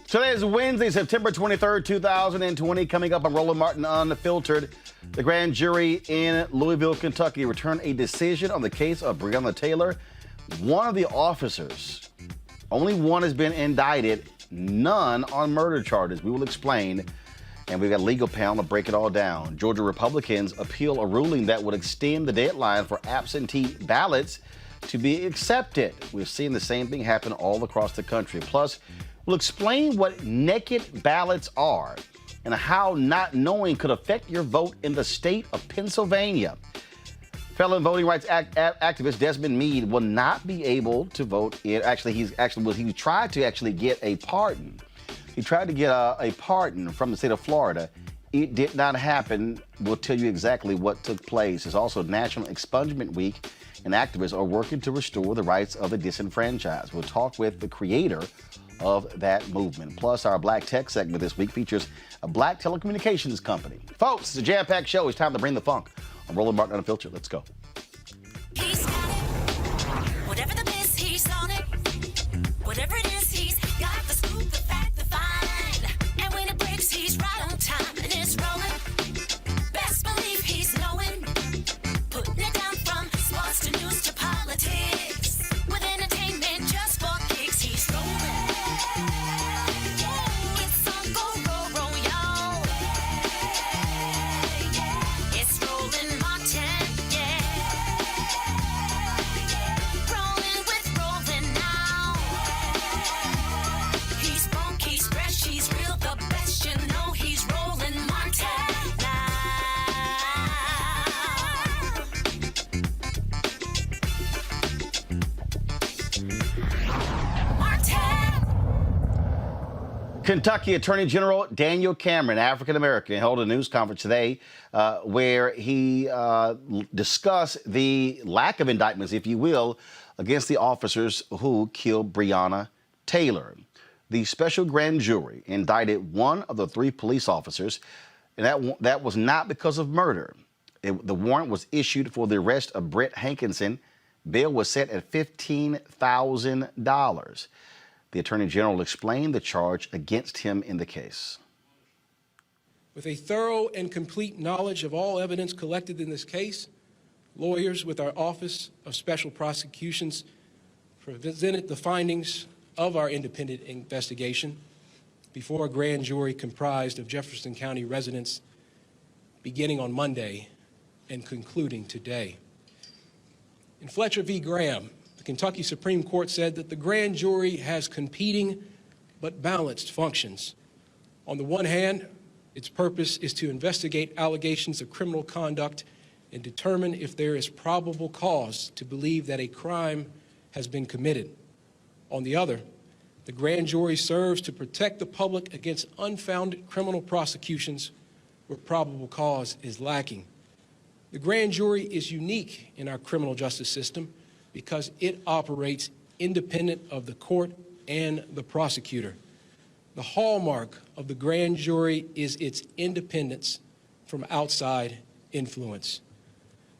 Today is Wednesday, September 23rd, 2020. Coming up on Roland Martin Unfiltered, the grand jury in Louisville, Kentucky returned a decision on the case of Breonna Taylor. One of the officers, only one has been indicted, none on murder charges. We will explain. And we've got a legal panel to break it all down. Georgia Republicans appeal a ruling that would extend the deadline for absentee ballots to be accepted. We've seen the same thing happen all across the country. Plus, we'll explain what naked ballots are and how not knowing could affect your vote in the state of Pennsylvania. Felon voting rights activist Desmond Meade will not be able to vote in. He tried to actually get a pardon. He tried to get a pardon from the state of Florida. It did not happen. We'll tell you exactly what took place. It's also National Expungement Week, and activists are working to restore the rights of the disenfranchised. We'll talk with the creator of that movement. Plus, our Black Tech segment this week features a black telecommunications company. Folks, it's a jam-packed show. It's time to bring the funk on Roland Martin Unfiltered. Let's go. He's got it. Whatever the miss, he's on it. Whatever it is, he's got the scoop, the fact, the find. And when it breaks, he's right on time and it's rolling. Best believe he's knowing. Putting it down from sports to news to politics. With entertainment just for kicks, he's rolling. It's on go, y'all. It's Roland Martin, rolling with Roland now. He's funk, he's fresh, he's real, the best, you know he's Roland Martin now. Kentucky Attorney General Daniel Cameron, African-American, held a news conference today where he discussed the lack of indictments, if you will, against the officers who killed Breonna Taylor. The special grand jury indicted one of the three police officers, and that was not because of murder. The warrant was issued for the arrest of Brett Hankinson. Bail was set at $15,000. The Attorney General explained the charge against him in the case. With a thorough and complete knowledge of all evidence collected in this case, lawyers with our Office of Special Prosecutions presented the findings of our independent investigation before a grand jury comprised of Jefferson County residents beginning on Monday and concluding today. In Fletcher v. Graham, the Kentucky Supreme Court said that the grand jury has competing but balanced functions. On the one hand, its purpose is to investigate allegations of criminal conduct and determine if there is probable cause to believe that a crime has been committed. On the other, the grand jury serves to protect the public against unfounded criminal prosecutions where probable cause is lacking. The grand jury is unique in our criminal justice system because it operates independent of the court and the prosecutor. The hallmark of the grand jury is its independence from outside influence.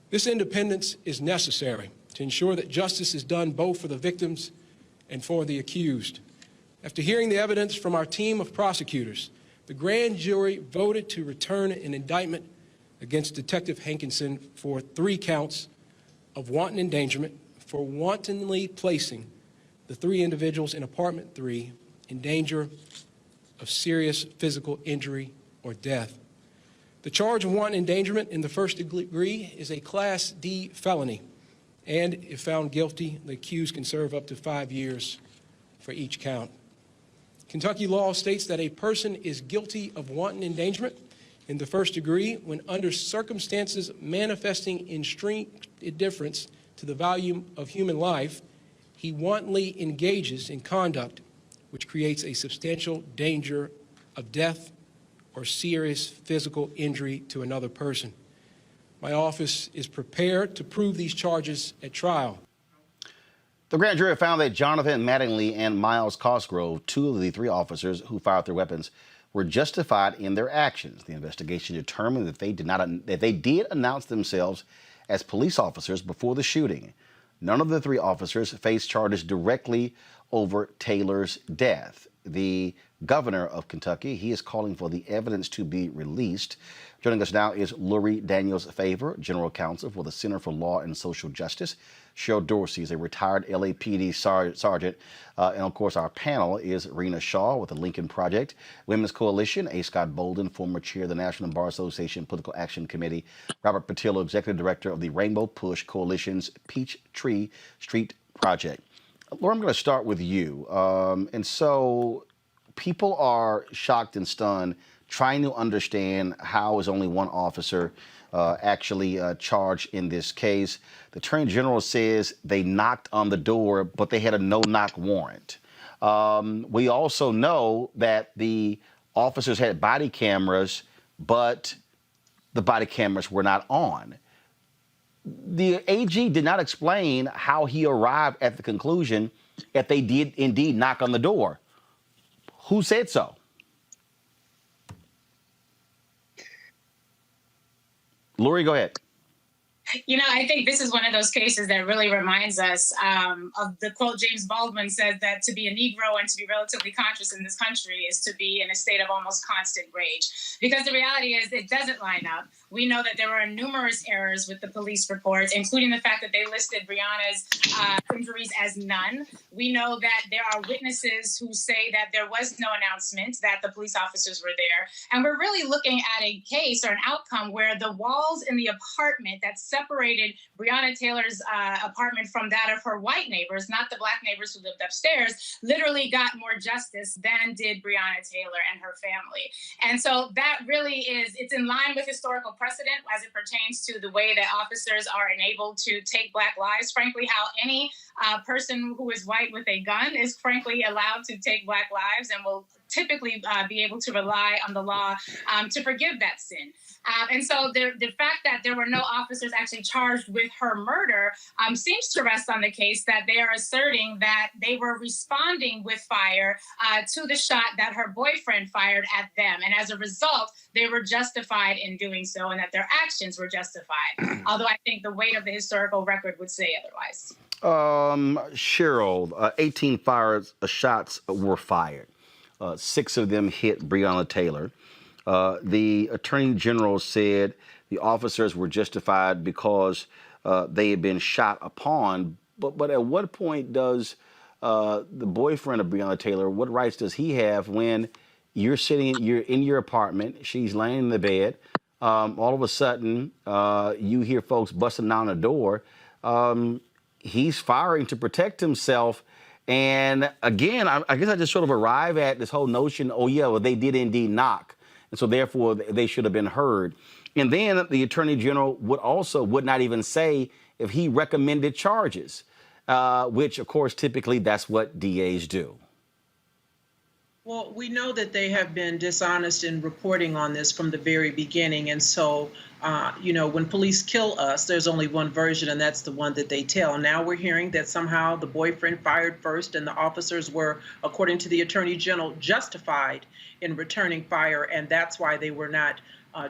This independence is necessary to ensure that justice is done both for the victims and for the accused. After hearing the evidence from our team of prosecutors, the grand jury voted to return an indictment against Detective Hankinson for 3 counts of wanton endangerment for wantonly placing the 3 individuals in apartment 3 in danger of serious physical injury or death. The charge of wanton endangerment in the first degree is a Class D felony, and if found guilty, the accused can serve up to 5 years for each count. Kentucky law states that a person is guilty of wanton endangerment in the first degree when under circumstances manifesting extreme indifference to the value of human life, he wantonly engages in conduct which creates a substantial danger of death or serious physical injury to another person. My office is prepared to prove these charges at trial. The grand jury found that Jonathan Mattingly and Miles Cosgrove, 2 of the 3 officers who fired their weapons, were justified in their actions. The investigation determined that they did announce themselves as police officers before the shooting. None of the 3 officers faced charges directly over Taylor's death. The governor of Kentucky. He is calling for the evidence to be released. Joining us now is Lori Daniels Favor, General Counsel for the Center for Law and Social Justice. Cheryl Dorsey is a retired LAPD sergeant. And of course, our panel is Rena Shaw with the Lincoln Project, Women's Coalition, A. Scott Bolden, former chair of the National Bar Association Political Action Committee, Robert Patillo, Executive Director of the Rainbow Push Coalition's Peachtree Street Project. Laura, I'm going to start with you. And so people are shocked and stunned trying to understand how is only one officer actually charged in this case. The Attorney General says they knocked on the door, but they had a no-knock warrant. We also know that the officers had body cameras, but the body cameras were not on. The AG did not explain how he arrived at the conclusion that they did indeed knock on the door. Who said so? Lori, go ahead. You know, I think this is one of those cases that really reminds us of the quote James Baldwin said, that to be a Negro and to be relatively conscious in this country is to be in a state of almost constant rage. Because the reality is it doesn't line up. We know that there were numerous errors with the police reports, including the fact that they listed Breonna's injuries as none. We know that there are witnesses who say that there was no announcement that the police officers were there. And we're really looking at a case or an outcome where the walls in the apartment that separated Breonna Taylor's apartment from that of her white neighbors, not the black neighbors who lived upstairs, literally got more justice than did Breonna Taylor and her family. And so that really is, it's in line with historical precedent as it pertains to the way that officers are enabled to take black lives. Frankly, how any person who is white with a gun is frankly allowed to take black lives and will typically be able to rely on the law to forgive that sin. And so the fact that there were no officers actually charged with her murder seems to rest on the case that they are asserting that they were responding with fire to the shot that her boyfriend fired at them. And as a result, they were justified in doing so and that their actions were justified. Although I think the weight of the historical record would say otherwise. Cheryl, 18 shots were fired. 6 of them hit Breonna Taylor. The Attorney General said the officers were justified because they had been shot upon. But at what point does the boyfriend of Breonna Taylor, what rights does he have when you're in your apartment, she's laying in the bed, all of a sudden you hear folks busting down the door, he's firing to protect himself. And again, I guess I just sort of arrive at this whole notion, oh yeah, well, they did indeed knock. And so therefore they should have been heard. And then the Attorney General would not even say if he recommended charges, which of course, typically that's what DAs do. Well, we know that they have been dishonest in reporting on this from the very beginning. And so, you know, when police kill us, there's only one version, and that's the one that they tell. Now we're hearing that somehow the boyfriend fired first and the officers were, according to the Attorney General, justified in returning fire. And that's why they were not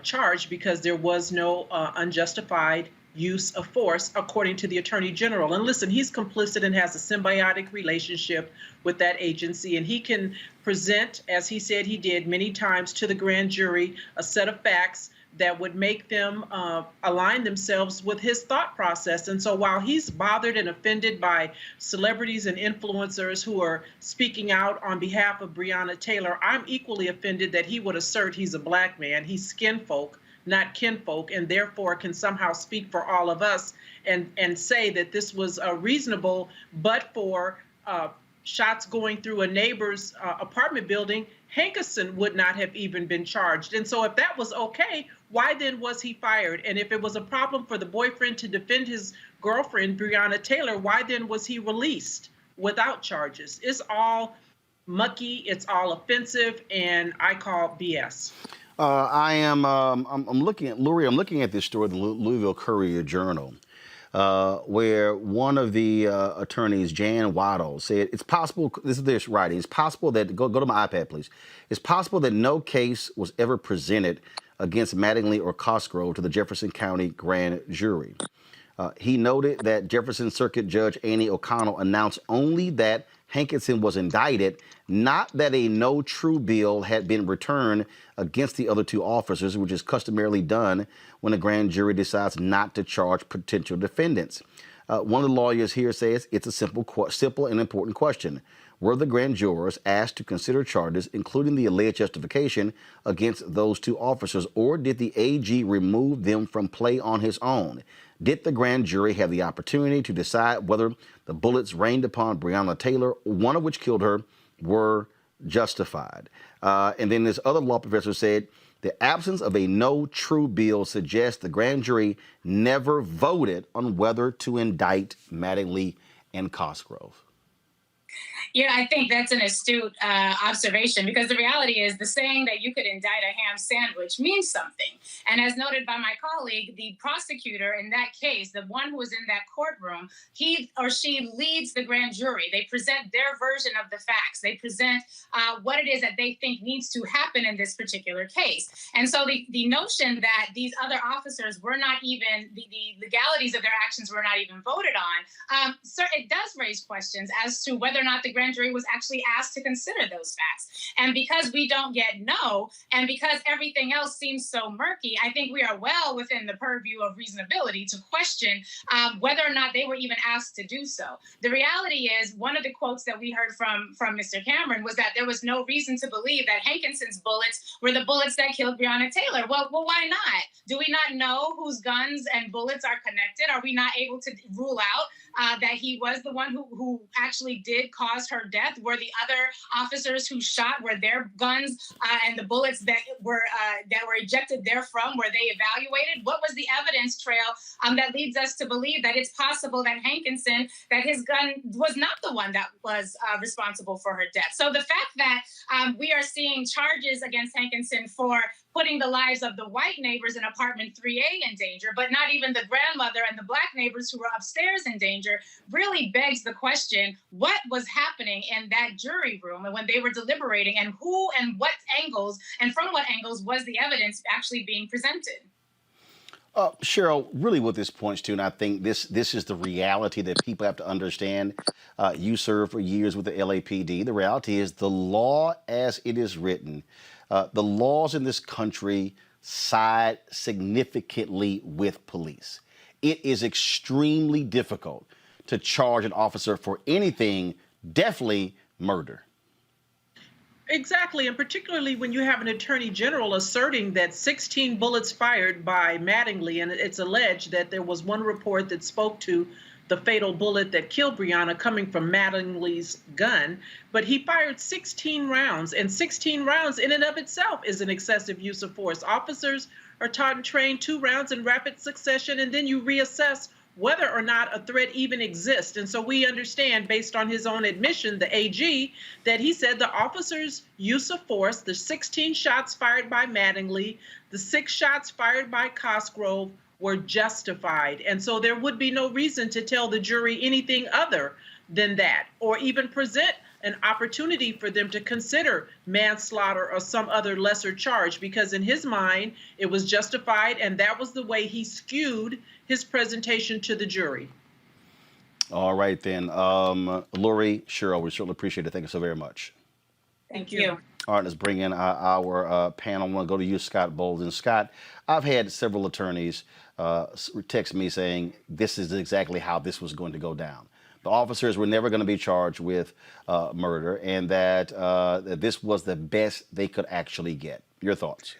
charged, because there was no unjustified use of force, according to the Attorney General. And listen, he's complicit and has a symbiotic relationship with that agency, and he can present, as he said he did many times, to the grand jury a set of facts that would make them align themselves with his thought process. And so while he's bothered and offended by celebrities and influencers who are speaking out on behalf of Breonna Taylor, I'm equally offended that he would assert he's a black man. He's skinfolk, not kinfolk, and therefore can somehow speak for all of us and say that this was reasonable, but for shots going through a neighbor's apartment building, Hankerson would not have even been charged. And so if that was okay, why then was he fired? And if it was a problem for the boyfriend to defend his girlfriend, Breonna Taylor, why then was he released without charges? It's all mucky, it's all offensive, and I call BS. I'm looking at, Lori, I'm looking at this story, the Louisville Courier-Journal, where one of the attorneys, Jan Waddell, said it's possible, this is their writing, it's possible that, go to my iPad, please. It's possible that no case was ever presented against Mattingly or Cosgrove to the Jefferson County grand jury. He noted that Jefferson Circuit Judge Annie O'Connell announced only that Hankinson was indicted, not that a no true bill had been returned against the other two officers, which is customarily done when a grand jury decides not to charge potential defendants. One of the lawyers here says it's a simple and important question. Were the grand jurors asked to consider charges, including the alleged justification against those two officers, or did the AG remove them from play on his own? Did the grand jury have the opportunity to decide whether the bullets rained upon Breonna Taylor, one of which killed her, were justified? And then this other law professor said, the absence of a no true bill suggests the grand jury never voted on whether to indict Mattingly and Cosgrove. Yeah, I think that's an astute observation, because the reality is the saying that you could indict a ham sandwich means something. And as noted by my colleague, the prosecutor in that case, the one who was in that courtroom, he or she leads the grand jury. They present their version of the facts. They present what it is that they think needs to happen in this particular case. And so the notion that these other officers were not even, the legalities of their actions were not even voted on, it does raise questions as to whether or not the grand jury was actually asked to consider those facts. And because we don't yet know, and because everything else seems so murky, I think we are well within the purview of reasonability to question whether or not they were even asked to do so. The reality is, one of the quotes that we heard from Mr. Cameron was that there was no reason to believe that Hankinson's bullets were the bullets that killed Breonna Taylor. Well, why not? Do we not know whose guns and bullets are connected? Are we not able to rule out that he was the one who actually did cause her death? Were the other officers who shot, were their guns and the bullets that were ejected therefrom, were they evaluated? What was the evidence trail that leads us to believe that it's possible that Hankinson, that his gun was not the one that was responsible for her death? So the fact that we are seeing charges against Hankinson for putting the lives of the white neighbors in apartment 3A in danger, but not even the grandmother and the black neighbors who were upstairs in danger, really begs the question, what was happening in that jury room and when they were deliberating, and who and what angles and from what angles was the evidence actually being presented? Cheryl, really what this points to, and I think this is the reality that people have to understand. You served for years with the LAPD. The reality is the law as it is written, the laws in this country side significantly with police. It is extremely difficult to charge an officer for anything, definitely murder. Exactly, and particularly when you have an attorney general asserting that 16 bullets fired by Mattingly, and it's alleged that there was one report that spoke to the fatal bullet that killed Breonna coming from Mattingly's gun, but he fired 16 rounds, and 16 rounds in and of itself is an excessive use of force. Officers are taught and trained 2 rounds in rapid succession, and then you reassess whether or not a threat even exists. And so we understand, based on his own admission, the AG, that he said the officer's use of force, the 16 shots fired by Mattingly, the 6 shots fired by Cosgrove, were justified. And so there would be no reason to tell the jury anything other than that, or even present an opportunity for them to consider manslaughter or some other lesser charge, because in his mind, it was justified, and that was the way he skewed his presentation to the jury. All right, then. Lori, Cheryl, we certainly appreciate it. Thank you so very much. Thank you. All right, let's bring in our panel. I want to go to you, Scott Bolden. Scott, I've had several attorneys text me saying this is exactly how this was going to go down. The officers were never going to be charged with murder, and that this was the best they could actually get. Your thoughts?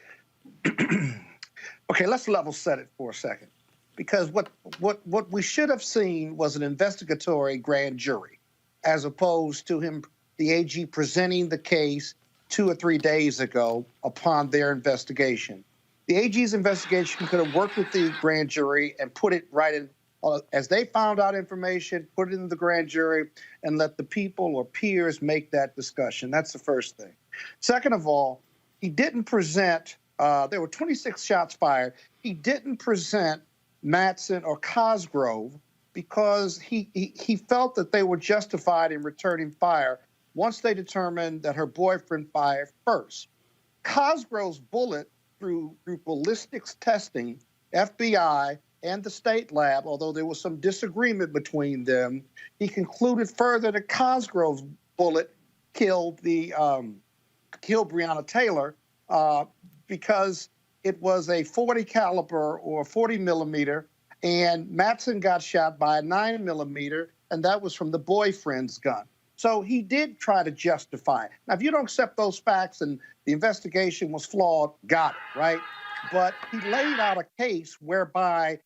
Okay, let's level set it for a second. Because what we should have seen was an investigatory grand jury, as opposed to the AG presenting the case 2 or 3 days ago upon their investigation. The AG's investigation could have worked with the grand jury and put it right in, as they found out information, put it in the grand jury and let the people or peers make that discussion. That's the first thing. Second of all, he didn't present, there were 26 shots fired. He didn't present Mattson or Cosgrove because he felt that they were justified in returning fire once they determined that her boyfriend fired first. Cosgrove's bullet, through ballistics testing, FBI and the state lab, although there was some disagreement between them, he concluded further that Cosgrove's bullet killed Breonna Taylor because it was a 40 caliber or 40 millimeter, and Matson got shot by a 9 millimeter, and that was from the boyfriend's gun. So he did try to justify it. Now, if you don't accept those facts and the investigation was flawed, got it, right? But he laid out a case whereby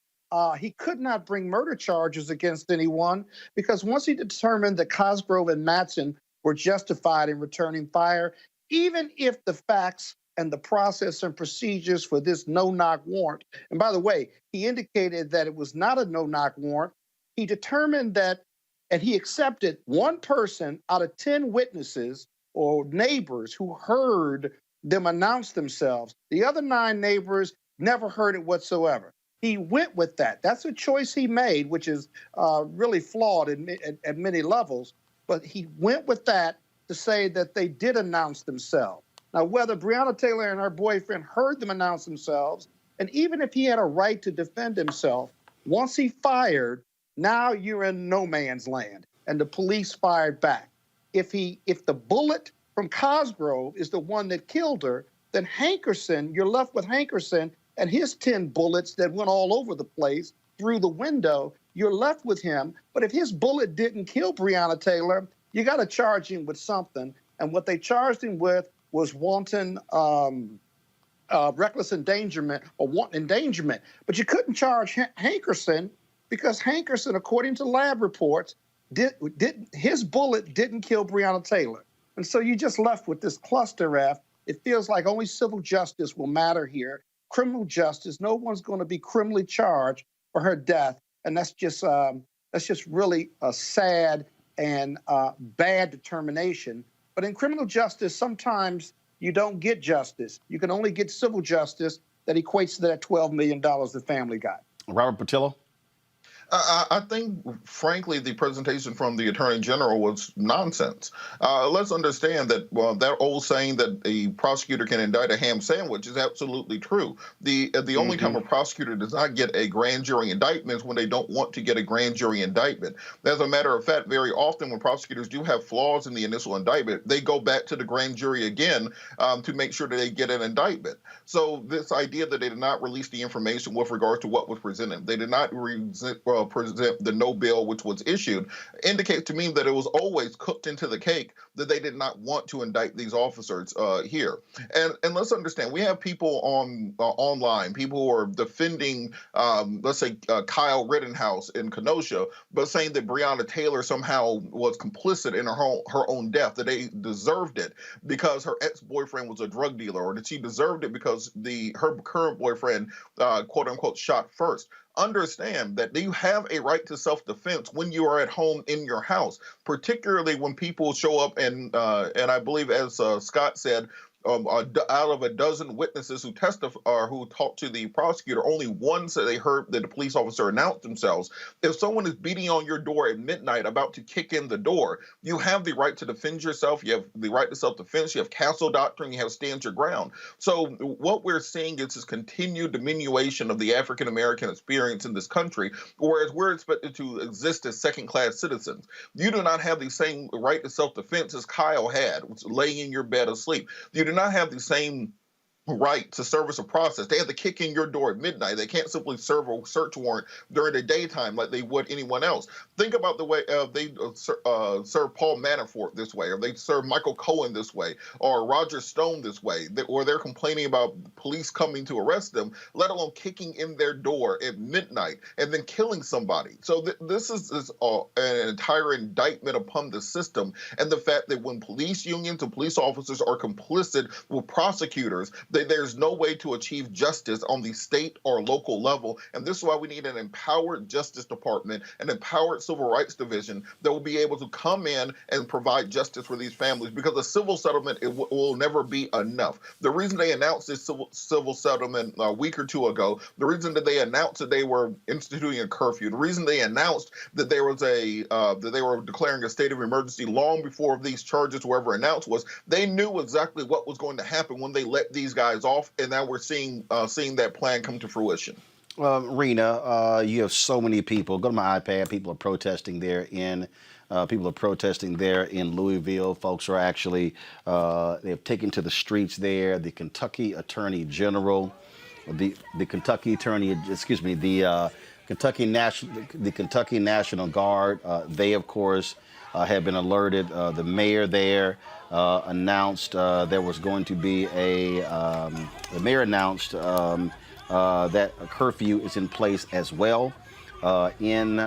he could not bring murder charges against anyone because once he determined that Cosgrove and Matson were justified in returning fire, even if the facts and the process and procedures for this no-knock warrant, and by the way, he indicated that it was not a no-knock warrant, he determined that, and he accepted one person out of 10 witnesses or neighbors who heard them announce themselves. The other 9 neighbors never heard it whatsoever. He went with that. That's a choice he made, which is really flawed at many levels. But he went with that to say that they did announce themselves. Now, whether Breonna Taylor and her boyfriend heard them announce themselves, and even if he had a right to defend himself, once he fired, now you're in no man's land, and the police fired back. If the bullet from Cosgrove is the one that killed her, then Hankerson, you're left with Hankerson and his 10 bullets that went all over the place through the window. You're left with him. But if his bullet didn't kill Breonna Taylor, you got to charge him with something. And what they charged him with was wanton reckless endangerment or wanton endangerment. But you couldn't charge Hankerson because Hankerson, according to lab reports, his bullet didn't kill Breonna Taylor. And so you just left with this cluster F. It feels like only civil justice will matter here. Criminal justice, no one's going to be criminally charged for her death. And that's just really a sad and bad determination. But in criminal justice, sometimes you don't get justice. You can only get civil justice that equates to that $12 million the family got. Robert Patillo? I think, frankly, the presentation from the Attorney General was nonsense. Let's understand that that old saying that a prosecutor can indict a ham sandwich is absolutely true. The only time a prosecutor does not get a grand jury indictment is when they don't want to get a grand jury indictment. As a matter of fact, very often when prosecutors do have flaws in the initial indictment, they go back to the grand jury again to make sure that they get an indictment. So this idea that they did not release the information with regard to what was presented, they did not present the no bill which was issued, indicates to me that it was always cooked into the cake that they did not want to indict these officers here. And let's understand, we have people on online, people who are defending, let's say, Kyle Rittenhouse in Kenosha, but saying that Breonna Taylor somehow was complicit in her own death, that they deserved it because her ex-boyfriend was a drug dealer, or that she deserved it because her current boyfriend, quote unquote, shot first. Understand that you have a right to self-defense when you are at home in your house, particularly when people show up and I believe, as Scott said, out of a dozen witnesses who testified or who talked to the prosecutor, only one said they heard that the police officer announced themselves. If someone is beating on your door at midnight about to kick in the door, you have the right to defend yourself. You have the right to self-defense. You have castle doctrine. You have stand your ground. So what we're seeing is this continued diminution of the African-American experience in this country, whereas we're expected to exist as second-class citizens. You do not have the same right to self-defense as Kyle had, laying in your bed asleep. You do not have the same right to service a process. They have to kick in your door at midnight. They can't simply serve a search warrant during the daytime like they would anyone else. Think about the way they serve Paul Manafort this way, or they serve Michael Cohen this way, or Roger Stone this way, or they're complaining about police coming to arrest them, let alone kicking in their door at midnight and then killing somebody. So this is an entire indictment upon the system, and the fact that when police unions and police officers are complicit with prosecutors, there's no way to achieve justice on the state or local level. And this is why we need an empowered Justice Department, an empowered Civil Rights Division that will be able to come in and provide justice for these families, because a civil settlement will never be enough. The reason they announced this civil settlement a week or two ago, the reason that they announced that they were instituting a curfew, the reason they announced that there was that they were declaring a state of emergency long before these charges were ever announced, was they knew exactly what was going to happen when they let these guys off, and now we're seeing that plan come to fruition. Rena, you have so many people. Go to my iPad. People are protesting there in. Louisville. Folks are actually they've taken to the streets there. The Kentucky Attorney General, the Kentucky Attorney, excuse me, the Kentucky National Guard. They of course have been alerted. The mayor there announced there was going to be the mayor announced that a curfew is in place as well in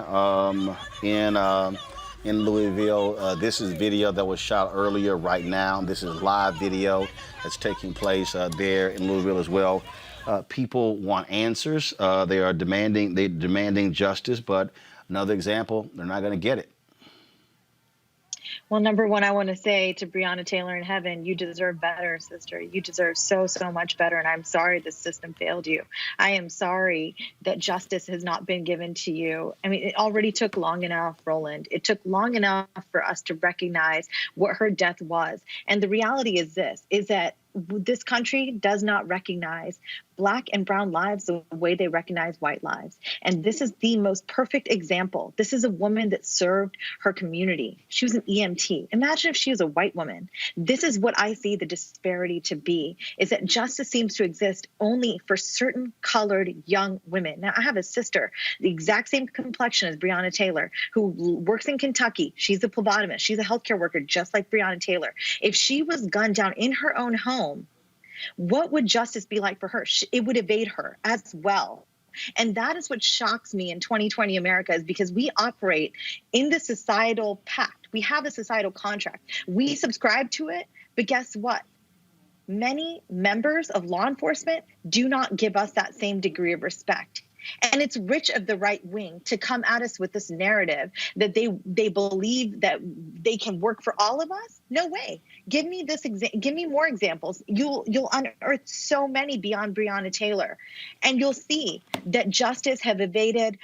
Louisville. This is video that was shot earlier. Right now, this is live video that's taking place there in Louisville as well. People want answers. They're demanding justice. But another example, they're not going to get it. Well, number one, I want to say to Breonna Taylor in heaven, you deserve better, sister. You deserve so, so much better. And I'm sorry the system failed you. I am sorry that justice has not been given to you. I mean, it already took long enough, Roland. It took long enough for us to recognize what her death was. And the reality is that this country does not recognize Black and brown lives the way they recognize white lives. And this is the most perfect example. This is a woman that served her community. She was an EMT. Imagine if she was a white woman. This is what I see the disparity to be, is that justice seems to exist only for certain colored young women. Now, I have a sister, the exact same complexion as Breonna Taylor, who works in Kentucky. She's a phlebotomist. She's a healthcare worker, just like Breonna Taylor. If she was gunned down in her own home, what would justice be like for her? It would evade her as well. And that is what shocks me in 2020 America, is because we operate in the societal pact. We have a societal contract. We subscribe to it, but guess what? Many members of law enforcement do not give us that same degree of respect. And it's rich of the right wing to come at us with this narrative that they believe that they can work for all of us. No way. Give me more examples. You'll unearth so many beyond Breonna Taylor, and you'll see that justice has evaded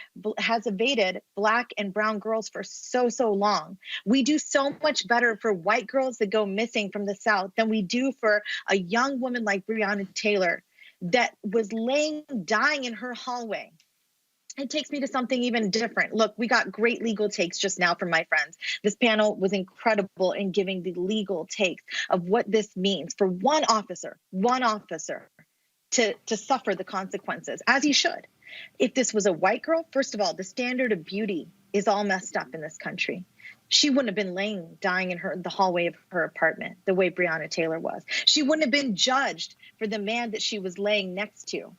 Black and brown girls for so long. We do so much better for white girls that go missing from the South than we do for a young woman like Breonna Taylor that was dying in her hallway. It takes me to something even different. Look, we got great legal takes just now from my friends. This panel was incredible in giving the legal takes of what this means for one officer to suffer the consequences, as he should. If this was a white girl, first of all, the standard of beauty is all messed up in this country. She wouldn't have been dying in the hallway of her apartment the way Breonna Taylor was. She wouldn't have been judged for the man that she was laying next to.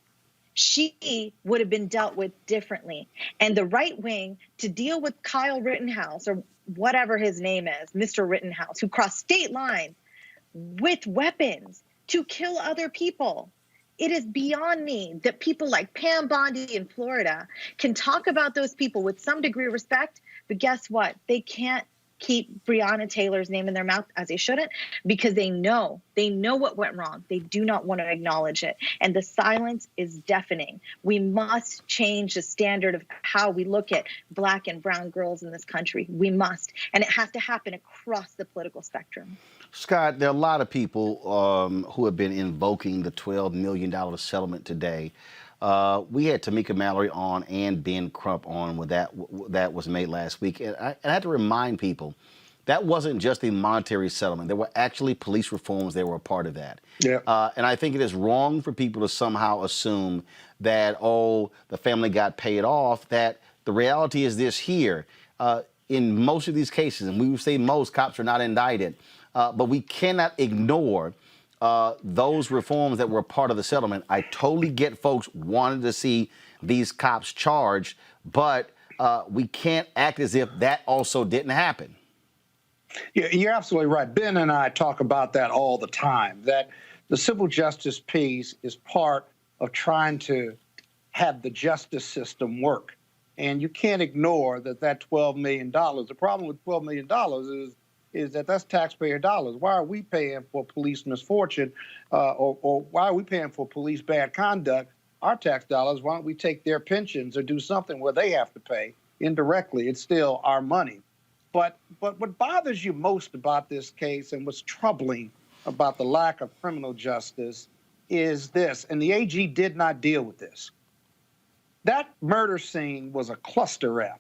She would have been dealt with differently. And the right wing, to deal with Kyle Rittenhouse, or whatever his name is, Mr. Rittenhouse, who crossed state lines with weapons to kill other people. It is beyond me that people like Pam Bondi in Florida can talk about those people with some degree of respect, but guess what? They can't keep Breonna Taylor's name in their mouth, as they shouldn't, because they know what went wrong. They do not want to acknowledge it. And the silence is deafening. We must change the standard of how we look at Black and brown girls in this country. We must. And it has to happen across the political spectrum. Scott, there are a lot of people who have been invoking the $12 million settlement today. We had Tamika Mallory on and Ben Crump on when that was made last week. And I had to remind people, that wasn't just a monetary settlement. There were actually police reforms that were a part of that. Yeah. And I think it is wrong for people to somehow assume that, the family got paid off, that the reality is this here. In most of these cases, and we would say most, cops are not indicted, but we cannot ignore those reforms that were part of the settlement. I totally get folks wanted to see these cops charged, but we can't act as if that also didn't happen. Yeah, you're absolutely right. Ben and I talk about that all the time, that the civil justice piece is part of trying to have the justice system work. And you can't ignore that $12 million. The problem with $12 million is that that's taxpayer dollars. Why are we paying for police misfortune or why are we paying for police bad conduct? Our tax dollars, why don't we take their pensions or do something where they have to pay indirectly? It's still our money. But what bothers you most about this case and what's troubling about the lack of criminal justice is this, and the AG did not deal with this. That murder scene was a cluster F.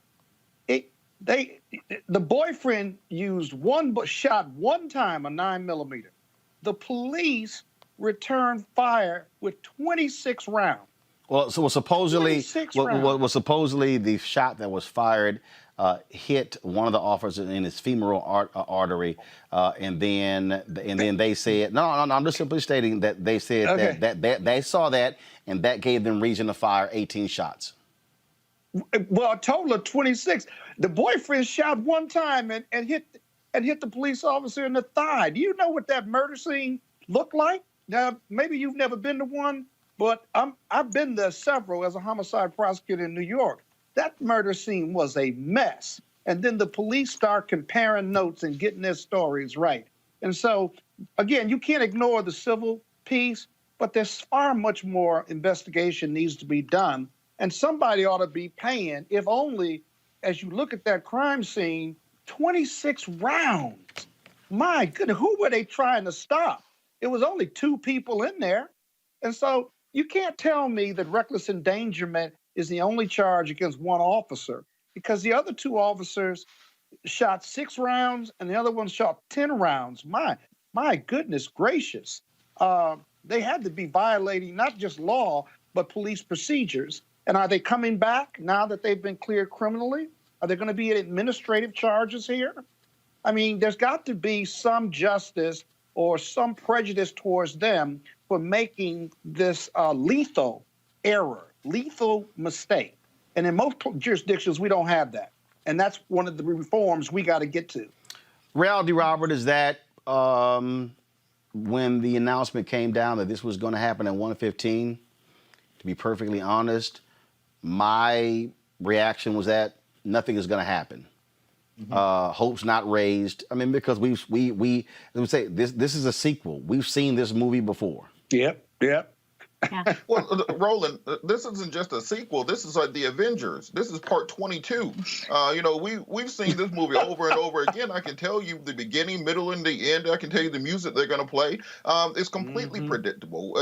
The boyfriend used shot one time a 9mm. The police returned fire with 26 rounds. Well, so supposedly, 26 rounds. well, supposedly the shot that was fired hit one of the officers in his femoral artery, and then they said, no, I'm just simply stating that they said Okay. that they saw that, and that gave them reason to fire 18 shots. Well, a total of 26. The boyfriend shot one time and hit the police officer in the thigh. Do you know what that murder scene looked like? Now, maybe you've never been to one, but I've been there several as a homicide prosecutor in New York. That murder scene was a mess. And then the police start comparing notes and getting their stories right. And so, again, you can't ignore the civil piece, but there's far much more investigation needs to be done. And somebody ought to be paying, if only, as you look at that crime scene, 26 rounds. My goodness, who were they trying to stop? It was only 2 people in there. And so you can't tell me that reckless endangerment is the only charge against one officer, because the other 2 officers shot 6 rounds and the other one shot 10 rounds. My goodness gracious. They had to be violating not just law, but police procedures. And are they coming back now that they've been cleared criminally? Are there going to be administrative charges here? I mean, there's got to be some justice or some prejudice towards them for making this lethal error, lethal mistake. And in most jurisdictions, we don't have that. And that's one of the reforms we got to get to. Reality, Robert, is that when the announcement came down that this was going to happen at 1:15, to be perfectly honest, my reaction was that nothing is going to happen. Hope's not raised. I mean, because we say this is a sequel. We've seen this movie before. Yep. Yeah. Well, Roland, this isn't just a sequel. This is like the Avengers. This is part 22. We've seen this movie over and over again. I can tell you the beginning, middle, and the end. I can tell you the music they're going to play. It's completely predictable.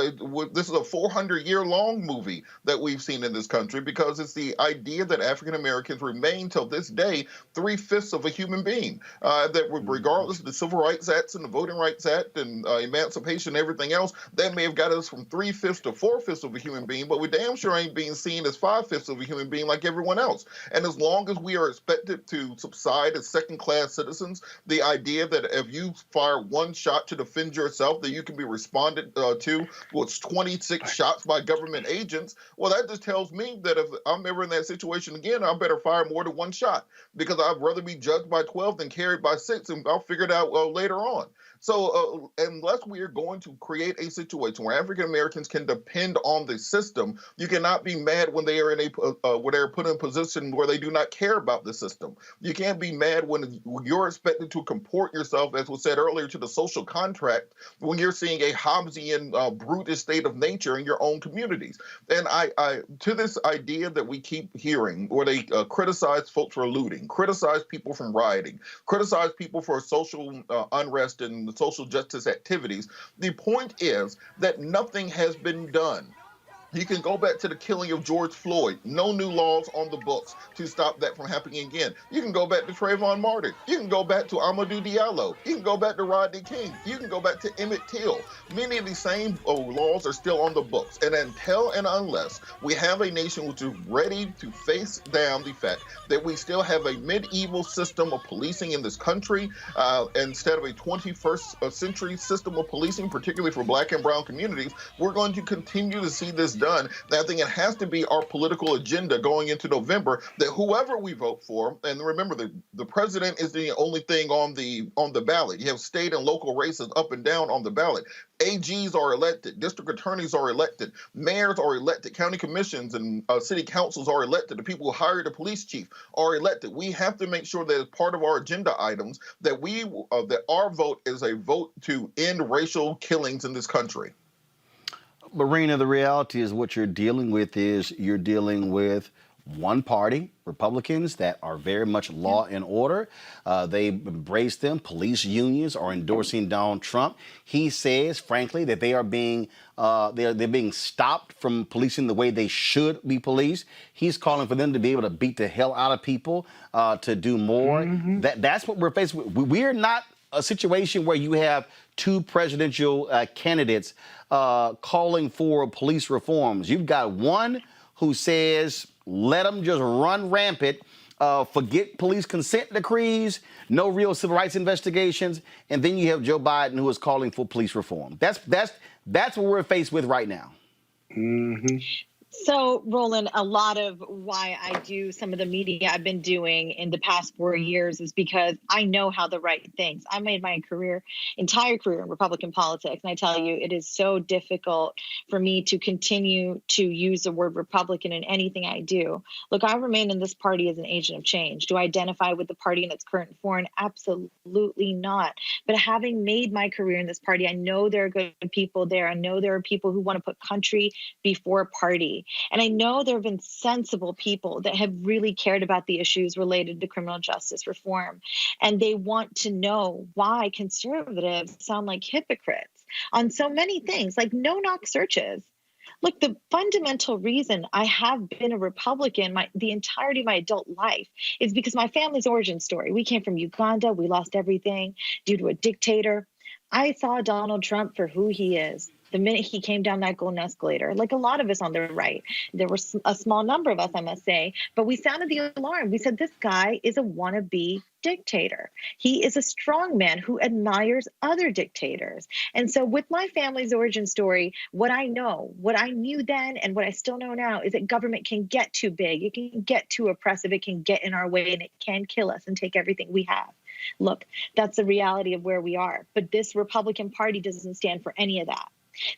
This is a 400-year-long movie that we've seen in this country, because it's the idea that African Americans remain till this day 3/5 of a human being. That regardless of the Civil Rights Acts and the Voting Rights Act and emancipation and everything else, that may have got us from 3/5 to 4/5 of a human being, but we damn sure ain't being seen as 5/5 of a human being like everyone else. And as long as we are expected to subside as second-class citizens, the idea that if you fire one shot to defend yourself, that you can be responded to with 26 shots by government agents, well, that just tells me that if I'm ever in that situation again, I better fire more than one shot, because I'd rather be judged by 12 than carried by 6, and I'll figure it out later on. So unless we are going to create a situation where African Americans can depend on the system, you cannot be mad when they are in when they're put in a position where they do not care about the system. You can't be mad when you're expected to comport yourself, as was said earlier, to the social contract, when you're seeing a Hobbesian, brutish state of nature in your own communities. And I to this idea that we keep hearing, where they criticize folks for looting, criticize people from rioting, criticize people for social unrest and the social justice activities. The point is that nothing has been done. You can go back to the killing of George Floyd. No new laws on the books to stop that from happening again. You can go back to Trayvon Martin. You can go back to Amadou Diallo. You can go back to Rodney King. You can go back to Emmett Till. Many of these same laws are still on the books. And until and unless we have a nation which is ready to face down the fact that we still have a medieval system of policing in this country, instead of a 21st century system of policing, particularly for Black and brown communities, we're going to continue to see this done. And I think it has to be our political agenda going into November, that whoever we vote for, and remember the president is the only thing on the ballot. You have state and local races up and down on the ballot. AGs are elected, district attorneys are elected, mayors are elected, county commissions and city councils are elected, the people who hire the police chief are elected. We have to make sure that as part of our agenda items that that our vote is a vote to end racial killings in this country. Breonna, the reality is what you're dealing with one party, Republicans, that are very much law and order. They embrace them. Police unions are endorsing Donald Trump. He says, frankly, that they are being they're being stopped from policing the way they should be policed. He's calling for them to be able to beat the hell out of people, to do more. That's what we're faced with. We're not a situation where you have two presidential candidates calling for police reforms. You've got one who says, let them just run rampant, forget police consent decrees, no real civil rights investigations, and then you have Joe Biden, who is calling for police reform. That's what we're faced with right now. So, Roland, a lot of why I do some of the media I've been doing in the past 4 years is because I know how the right things. I made my entire career in Republican politics. And I tell you, it is so difficult for me to continue to use the word Republican in anything I do. Look, I remain in this party as an agent of change. Do I identify with the party in its current form? Absolutely not. But having made my career in this party, I know there are good people there. I know there are people who want to put country before party. And I know there have been sensible people that have really cared about the issues related to criminal justice reform. And they want to know why conservatives sound like hypocrites on so many things, like no-knock searches. Look, the fundamental reason I have been a Republican the entirety of my adult life is because my family's origin story. We came from Uganda. We lost everything due to a dictator. I saw Donald Trump for who he is. The minute he came down that golden escalator, like a lot of us on the right, there were a small number of us, I must say, but we sounded the alarm. We said, this guy is a wannabe dictator. He is a strong man who admires other dictators. And so with my family's origin story, what I knew then and what I still know now is that government can get too big. It can get too oppressive. It can get in our way and it can kill us and take everything we have. Look, that's the reality of where we are. But this Republican Party doesn't stand for any of that.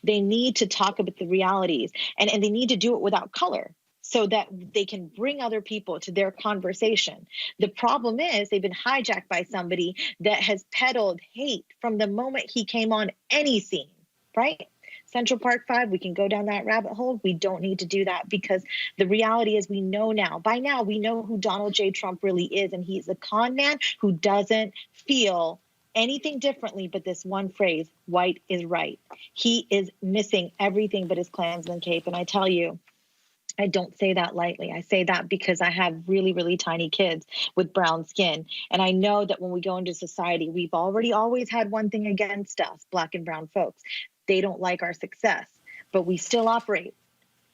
They need to talk about the realities and they need to do it without color so that they can bring other people to their conversation. The problem is they've been hijacked by somebody that has peddled hate from the moment he came on any scene, right? Central Park 5, we can go down that rabbit hole. We don't need to do that because the reality is we know now. By now, we know who Donald J. Trump really is, and he's a con man who doesn't feel anything differently but this one phrase, white is right. He is missing everything but his Klansman cape. And I tell you, I don't say that lightly. I say that because I have really, really tiny kids with brown skin. And I know that when we go into society, we've always had one thing against us, Black and brown folks. They don't like our success, but we still operate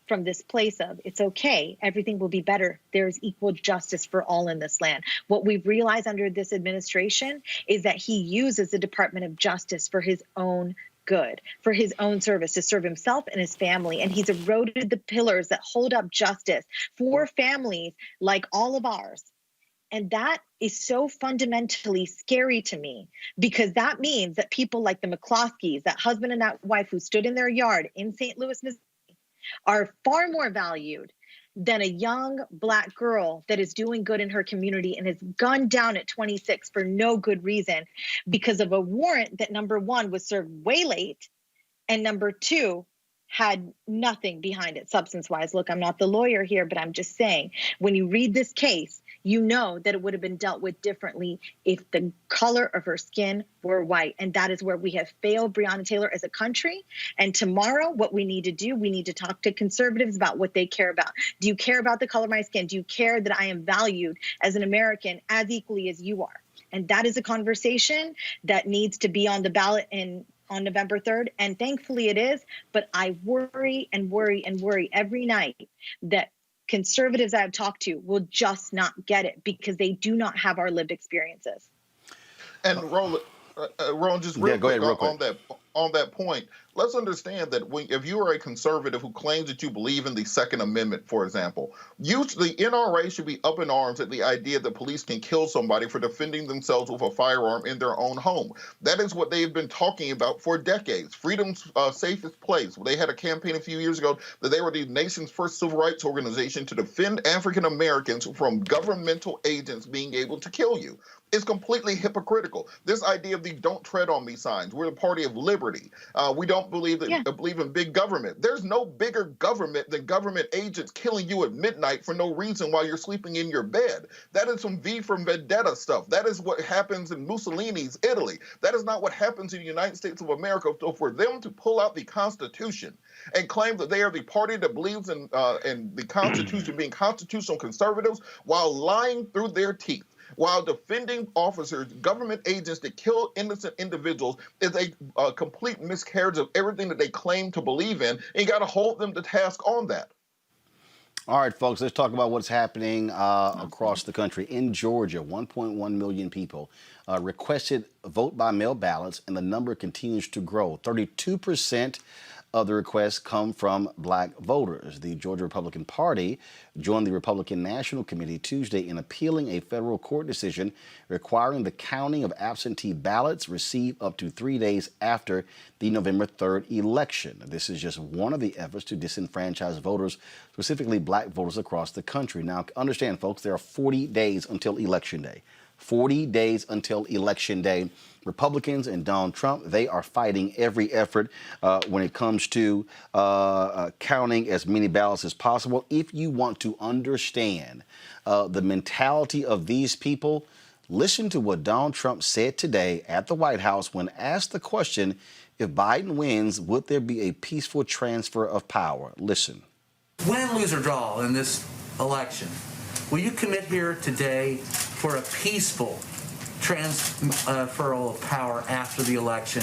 from this place of it's okay, everything will be better. There's equal justice for all in this land. What we've realized under this administration is that he uses the Department of Justice for his own good, for his own service, to serve himself and his family. And he's eroded the pillars that hold up justice for families like all of ours. And that is so fundamentally scary to me because that means that people like the McCloskeys, that husband and that wife who stood in their yard in St. Louis, Missouri, are far more valued than a young Black girl that is doing good in her community and is gunned down at 26 for no good reason because of a warrant that, number one, was served way late, and number two, had nothing behind it substance-wise. Look, I'm not the lawyer here, but I'm just saying, when you read this case, you know that it would have been dealt with differently if the color of her skin were white. And that is where we have failed Breonna Taylor as a country. And tomorrow, what we need to do, we need to talk to conservatives about what they care about. Do you care about the color of my skin? Do you care that I am valued as an American as equally as you are? And that is a conversation that needs to be on the ballot on November 3rd. And thankfully it is. But I worry and worry and worry every night that conservatives I've talked to will just not get it because they do not have our lived experiences. And Roland, just real quick, real quick on that point, let's understand that if you are a conservative who claims that you believe in the Second Amendment, for example, the NRA should be up in arms at the idea that police can kill somebody for defending themselves with a firearm in their own home. That is what they've been talking about for decades. Freedom's safest place. They had a campaign a few years ago that they were the nation's first civil rights organization to defend African Americans from governmental agents being able to kill you. It's completely hypocritical. This idea of the "don't tread on me" signs. We're the party of liberty. We don't Trump believe in big government. There's no bigger government than government agents killing you at midnight for no reason while you're sleeping in your bed. That is some V for Vendetta stuff. That is what happens in Mussolini's Italy. That is not what happens in the United States of America. So for them to pull out the Constitution and claim that they are the party that believes in the Constitution being constitutional conservatives while lying through their teeth, while defending officers, government agents that kill innocent individuals, is a complete miscarriage of everything that they claim to believe in. And you got to hold them to task on that. All right, folks, let's talk about what's happening across the country. In Georgia, 1.1 million people requested vote-by-mail ballots, and the number continues to grow. 32% of the requests come from black voters. The Georgia Republican Party joined the Republican National Committee Tuesday in appealing a federal court decision requiring the counting of absentee ballots received up to 3 days after the November 3rd election. This is just one of the efforts to disenfranchise voters, specifically black voters across the country. Now, understand, folks, there are 40 days until Election Day. 40 days until Election Day. Republicans and Donald Trump, they are fighting every effort when it comes to counting as many ballots as possible. If you want to understand the mentality of these people, listen to what Donald Trump said today at the White House when asked the question, if Biden wins, would there be a peaceful transfer of power? Listen. Win, lose, or draw in this election, will you commit here today for a peaceful transferal of power after the election?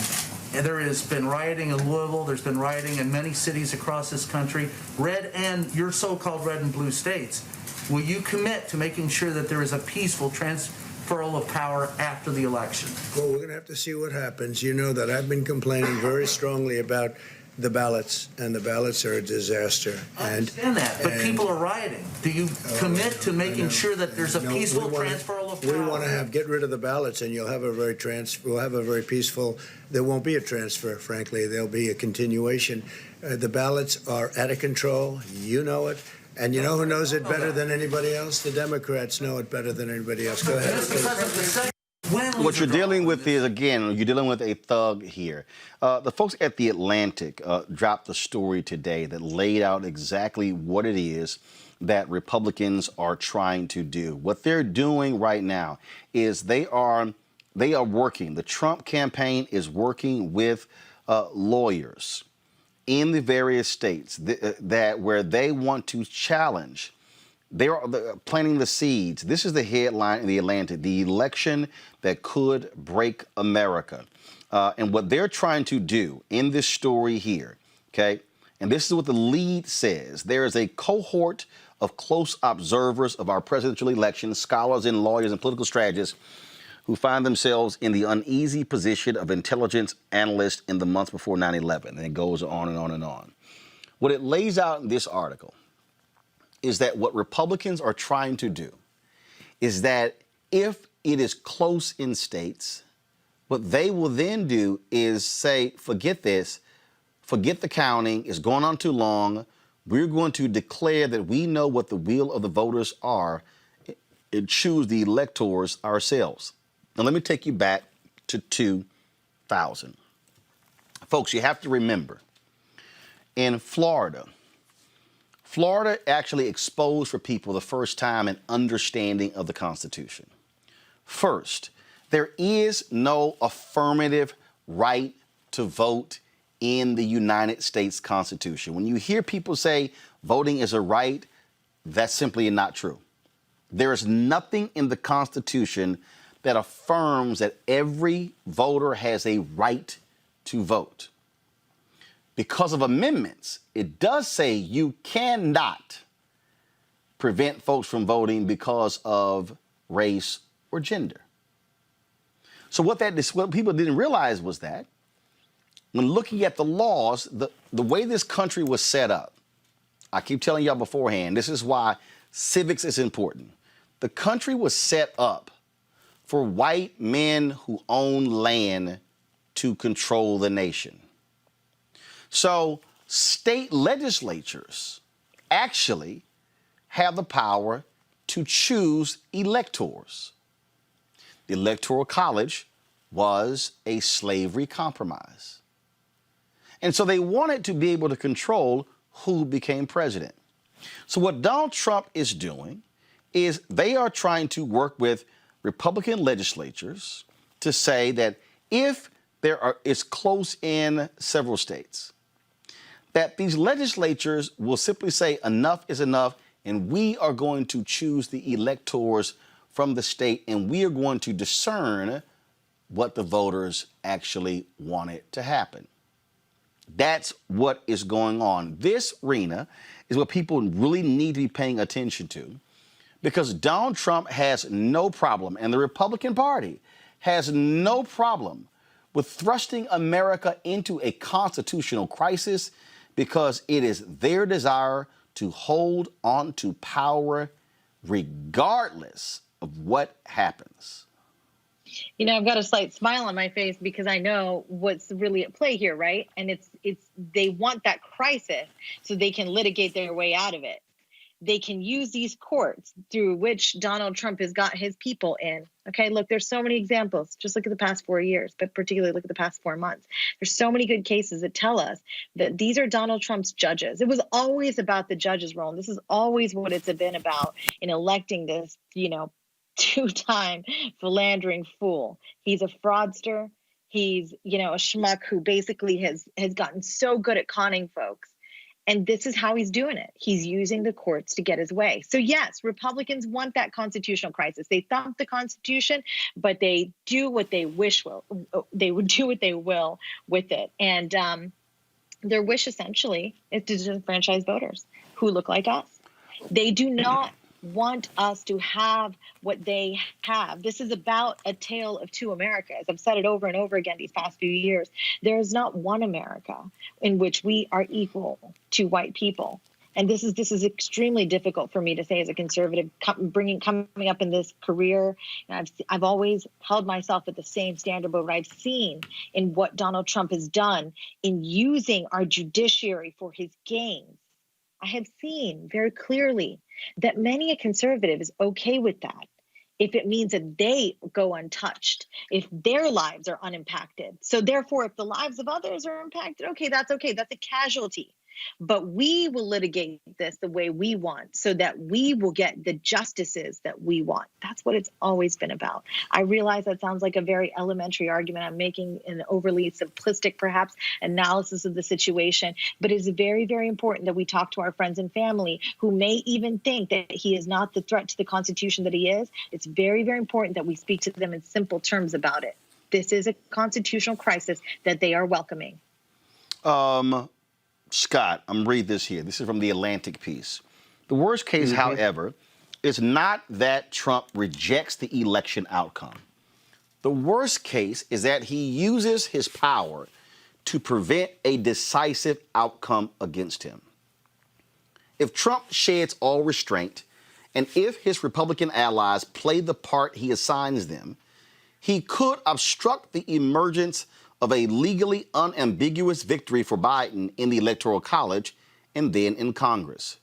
And there has been rioting in Louisville. There's been rioting in many cities across this country, red and your so-called red and blue states. Will you commit to making sure that there is a peaceful transferal of power after the election? Well, we're going to have to see what happens. You know that I've been complaining very strongly about the ballots, and the ballots are a disaster. I understand that, but people are rioting. Do you commit to making sure that there's a peaceful transferal of power? We want to get rid of the ballots, and we'll have a very peaceful. There won't be a transfer, frankly. There'll be a continuation. The ballots are out of control. You know it. And you know who knows it better than anybody else? The Democrats know it better than anybody else. Go ahead. What you're dealing with is, again, you're dealing with a thug here. The folks at The Atlantic dropped a story today that laid out exactly what it is that Republicans are trying to do. What they're doing right now is they are working. The Trump campaign is working with lawyers in the various states where they want to challenge. They're planting the seeds. This is the headline in The Atlantic, the election that could break America. And what they're trying to do in this story here, okay, and this is what the lead says. There is a cohort of close observers of our presidential election, scholars and lawyers and political strategists who find themselves in the uneasy position of intelligence analysts in the months before 9/11. And it goes on and on and on. What it lays out in this article is that what Republicans are trying to do is that if it is close in states, what they will then do is say, forget this, forget the counting, it's going on too long, we're going to declare that we know what the will of the voters are and choose the electors ourselves. Now, let me take you back to 2000. Folks, you have to remember, in Florida actually exposed for people the first time an understanding of the Constitution. First, there is no affirmative right to vote in the United States Constitution. When you hear people say voting is a right, that's simply not true. There is nothing in the Constitution that affirms that every voter has a right to vote. Because of amendments, it does say you cannot prevent folks from voting because of race or gender. So what people didn't realize was that when looking at the laws, the way this country was set up, I keep telling y'all beforehand, this is why civics is important. The country was set up for white men who own land to control the nation. So state legislatures actually have the power to choose electors. The Electoral College was a slavery compromise. And so they wanted to be able to control who became president. So what Donald Trump is doing is they are trying to work with Republican legislatures to say that if it's close in several states, that these legislatures will simply say enough is enough, and we are going to choose the electors from the state, and we are going to discern what the voters actually wanted to happen. That's what is going on. This arena is what people really need to be paying attention to, because Donald Trump has no problem, and the Republican Party has no problem with thrusting America into a constitutional crisis, because it is their desire to hold on to power regardless of what happens. You know, I've got a slight smile on my face because I know what's really at play here, right? And it's they want that crisis so they can litigate their way out of it. They can use these courts through which Donald Trump has got his people in. Okay, look, there's so many examples. Just look at the past 4 years, but particularly look at the past 4 months. There's so many good cases that tell us that these are Donald Trump's judges. It was always about the judges' role. And this is always what it's been about in electing this, two-time philandering fool. He's a fraudster. He's, a schmuck who basically has gotten so good at conning folks. And this is how he's doing it. He's using the courts to get his way. So yes, Republicans want that constitutional crisis. They thump the Constitution, but they do what they wish will. They would do what they will with it. And their wish essentially is to disenfranchise voters who look like us. They do not want us to have what they have. This is about a tale of two Americas. I've said it over and over again these past few years. There is not one America in which we are equal to white people. And this is extremely difficult for me to say as a conservative coming up in this career. And I've always held myself at the same standard, but what I've seen in what Donald Trump has done in using our judiciary for his gains, I have seen very clearly that many a conservative is okay with that if it means that they go untouched, if their lives are unimpacted. So therefore, if the lives of others are impacted, okay. That's a casualty. But we will litigate this the way we want so that we will get the justices that we want. That's what it's always been about. I realize that sounds like a very elementary argument. I'm making an overly simplistic, perhaps, analysis of the situation. But it's very, very important that we talk to our friends and family who may even think that he is not the threat to the Constitution that he is. It's very, very important that we speak to them in simple terms about it. This is a constitutional crisis that they are welcoming. Scott, I'm reading this here. This is from the Atlantic piece. The worst case, however, is not that Trump rejects the election outcome. The worst case is that he uses his power to prevent a decisive outcome against him. If Trump sheds all restraint, and if his Republican allies play the part he assigns them, he could obstruct the emergence of a legally unambiguous victory for Biden in the Electoral College and then in Congress.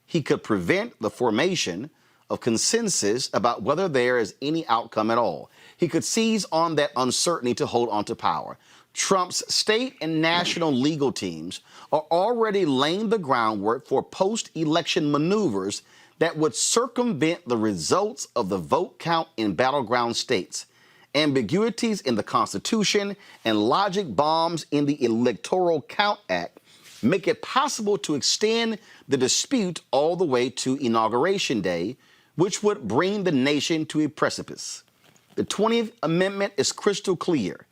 He could prevent the formation of consensus about whether there is any outcome at all. He could seize on that uncertainty to hold on to power. Trump's state and national legal teams are already laying the groundwork for post-election maneuvers that would circumvent the results of the vote count in battleground states. Ambiguities in the Constitution and logic bombs in the Electoral Count Act make it possible to extend the dispute all the way to Inauguration Day, which would bring the nation to a precipice. The 20th Amendment is crystal clear.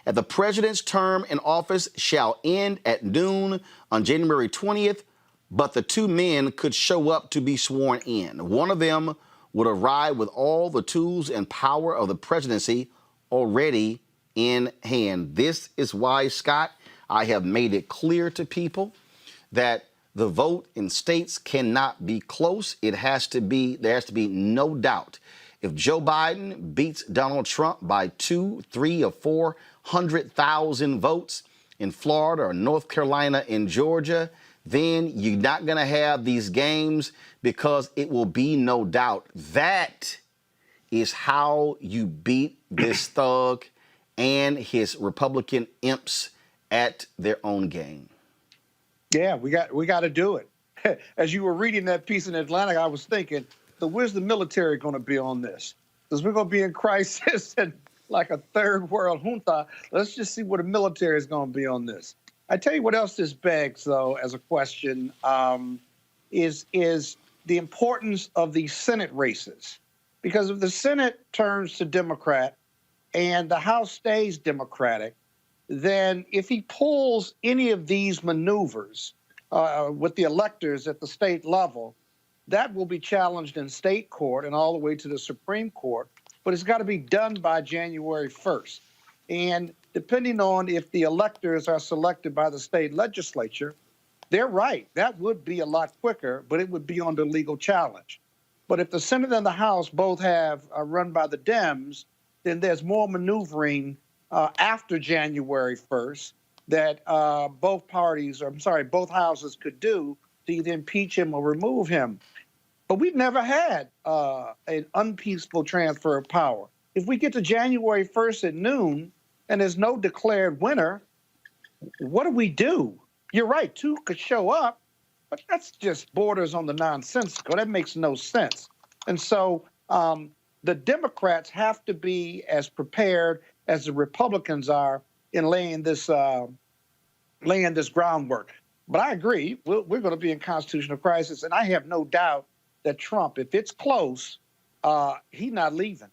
The president's term in office shall end at noon on January 20th, but the two men could show up to be sworn in. One of them would arrive with all the tools and power of the presidency already in hand. This is why, Scott, I have made it clear to people that the vote in states cannot be close. There has to be no doubt. If Joe Biden beats Donald Trump by 200,000, 300,000, or 400,000 votes in Florida or North Carolina and Georgia, then you're not going to have these games, because it will be no doubt. That is how you beat this thug and his Republican imps at their own game. Yeah, we got to do it. As you were reading that piece in Atlantic, I was thinking, so where's the military going to be on this? Because we're going to be in crisis and like a third world junta. Let's just see where the military is going to be on this. I tell you what else this begs, though, as a question, is the importance of the Senate races. Because if the Senate turns to Democrat and the House stays Democratic, then if he pulls any of these maneuvers with the electors at the state level, that will be challenged in state court and all the way to the Supreme Court. But it's got to be done by January 1st. And depending on if the electors are selected by the state legislature, they're right. That would be a lot quicker, but it would be under legal challenge. But if the Senate and the House both have run by the Dems, then there's more maneuvering after January 1st that both houses could do to either impeach him or remove him. But we've never had an unpeaceful transfer of power. If we get to January 1st at noon and there's no declared winner, what do we do? You're right, two could show up, but that's just borders on the nonsensical. That makes no sense. And so the Democrats have to be as prepared as the Republicans are in laying this groundwork. But I agree, we're going to be in constitutional crisis, and I have no doubt that Trump, if it's close, he's not leaving.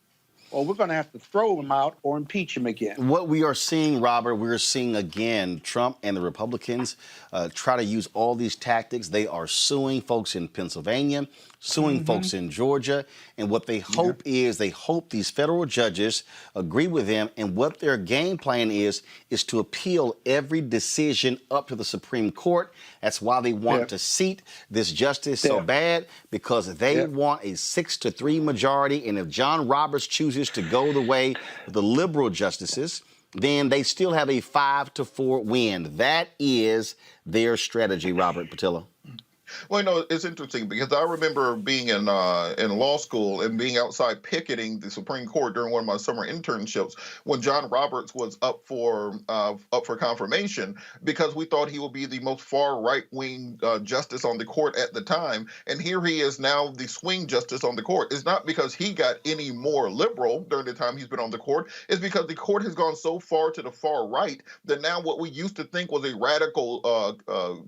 Or we're going to have to throw him out or impeach him again. What we are seeing, Robert, we're seeing again Trump and the Republicans try to use all these tactics. They are suing folks in Pennsylvania, suing folks in Georgia. And what they hope is they hope these federal judges agree with them. And what their game plan is to appeal every decision up to the Supreme Court. That's why they want to seat this justice so bad, because they want a 6-3 majority. And if John Roberts chooses to go the way of the liberal justices, then they still have a 5-4 win. That is their strategy, Robert Patillo. Well, you know, it's interesting because I remember being in law school and being outside picketing the Supreme Court during one of my summer internships when John Roberts was up for confirmation, because we thought he would be the most far right-wing justice on the court at the time, and here he is now the swing justice on the court. It's not because he got any more liberal during the time he's been on the court. It's because the court has gone so far to the far right that now what we used to think was a radical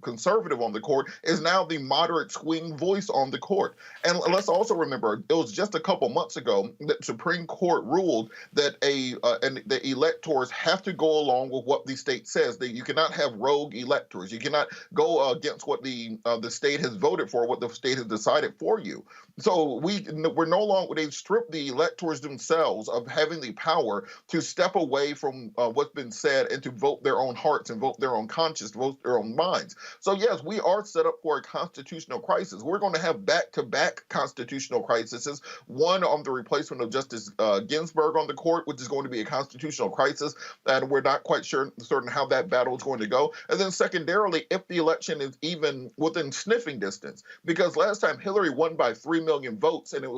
conservative on the court is now the moderate swing voice on the court. And let's also remember, it was just a couple months ago that the Supreme Court ruled that the electors have to go along with what the state says. That you cannot have rogue electors. You cannot go against what the state has voted for, what the state has decided for you. So we're no longer, they've stripped the electors themselves of having the power to step away from what's been said and to vote their own hearts and vote their own conscience, vote their own minds. So yes, we are set up for a constitutional crisis. We're going to have back-to-back constitutional crises. One on the replacement of Justice Ginsburg on the court, which is going to be a constitutional crisis, and we're not quite certain how that battle is going to go. And then secondarily, if the election is even within sniffing distance, because last time Hillary won by 3 million votes, and there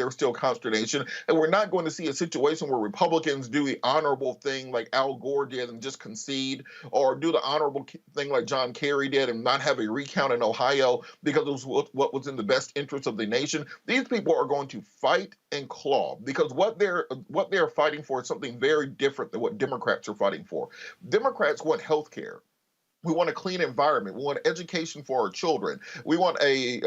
was still consternation. And we're not going to see a situation where Republicans do the honorable thing like Al Gore did and just concede, or do the honorable thing like John Kerry did and not have a recount in Ohio because it was what was in the best interest of the nation. These people are going to fight and claw, because what they're fighting for is something very different than what Democrats are fighting for. Democrats want health care. We want a clean environment. We want education for our children. We want a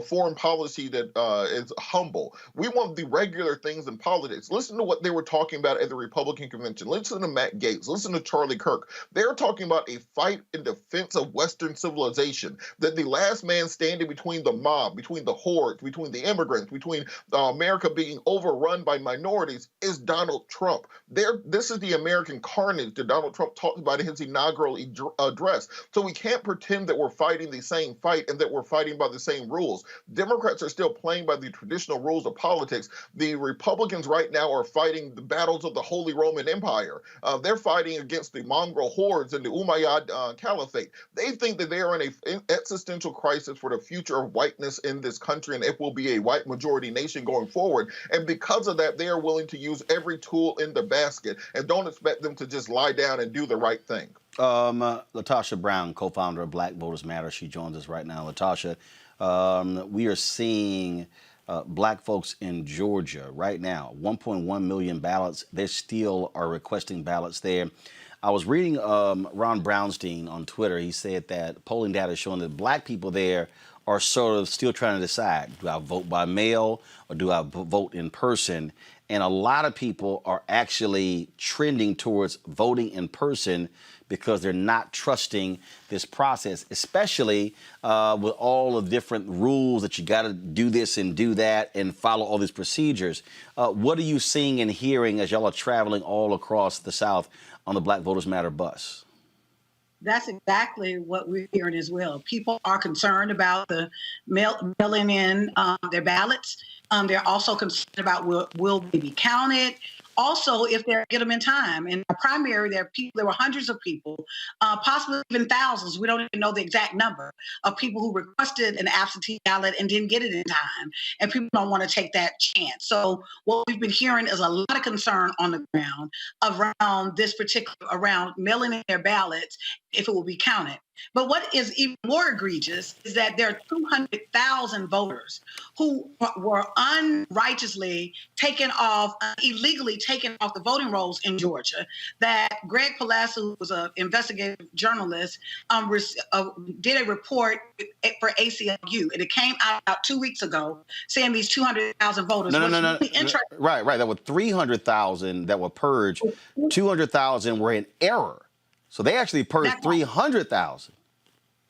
foreign policy that is humble. We want the regular things in politics. Listen to what they were talking about at the Republican convention. Listen to Matt Gaetz. Listen to Charlie Kirk. They're talking about a fight in defense of Western civilization, that the last man standing between the mob, between the hordes, between the immigrants, between America being overrun by minorities is Donald Trump. This is the American carnage that Donald Trump talked about in his inaugural address addressed. So we can't pretend that we're fighting the same fight and that we're fighting by the same rules. Democrats are still playing by the traditional rules of politics. The Republicans right now are fighting the battles of the Holy Roman Empire. They're fighting against the mongrel hordes and the Umayyad Caliphate. They think that they are in an existential crisis for the future of whiteness in this country, and it will be a white majority nation going forward. And because of that, they are willing to use every tool in the basket, and don't expect them to just lie down and do the right thing. Latasha Brown, co-founder of Black Voters Matter, she joins us right now. Latasha, we are seeing black folks in Georgia right now, 1.1 million ballots. They still are requesting ballots there. I was reading Ron Brownstein on Twitter. He said that polling data is showing that black people there are sort of still trying to decide, do I vote by mail or do I vote in person? And a lot of people are actually trending towards voting in person because they're not trusting this process, especially with all the different rules that you got to do this and do that and follow all these procedures. What are you seeing and hearing as y'all are traveling all across the South on the Black Voters Matter bus? That's exactly what we're hearing as well. People are concerned about the mailing in their ballots. They're also concerned about will they be counted. Also, if they get them in time. In the primary, there were hundreds of people, possibly even thousands. We don't even know the exact number of people who requested an absentee ballot and didn't get it in time. And people don't want to take that chance. So what we've been hearing is a lot of concern on the ground around mailing in their ballots if it will be counted. But what is even more egregious is that there are 200,000 voters who were unrighteously illegally taken off the voting rolls in Georgia. That Greg Palazzo, who was an investigative journalist, did a report for ACLU, and it came out about 2 weeks ago saying these 200,000 voters. No. Really Right. That were 300,000 that were purged. 200,000 were in error. So they actually purged 300,000.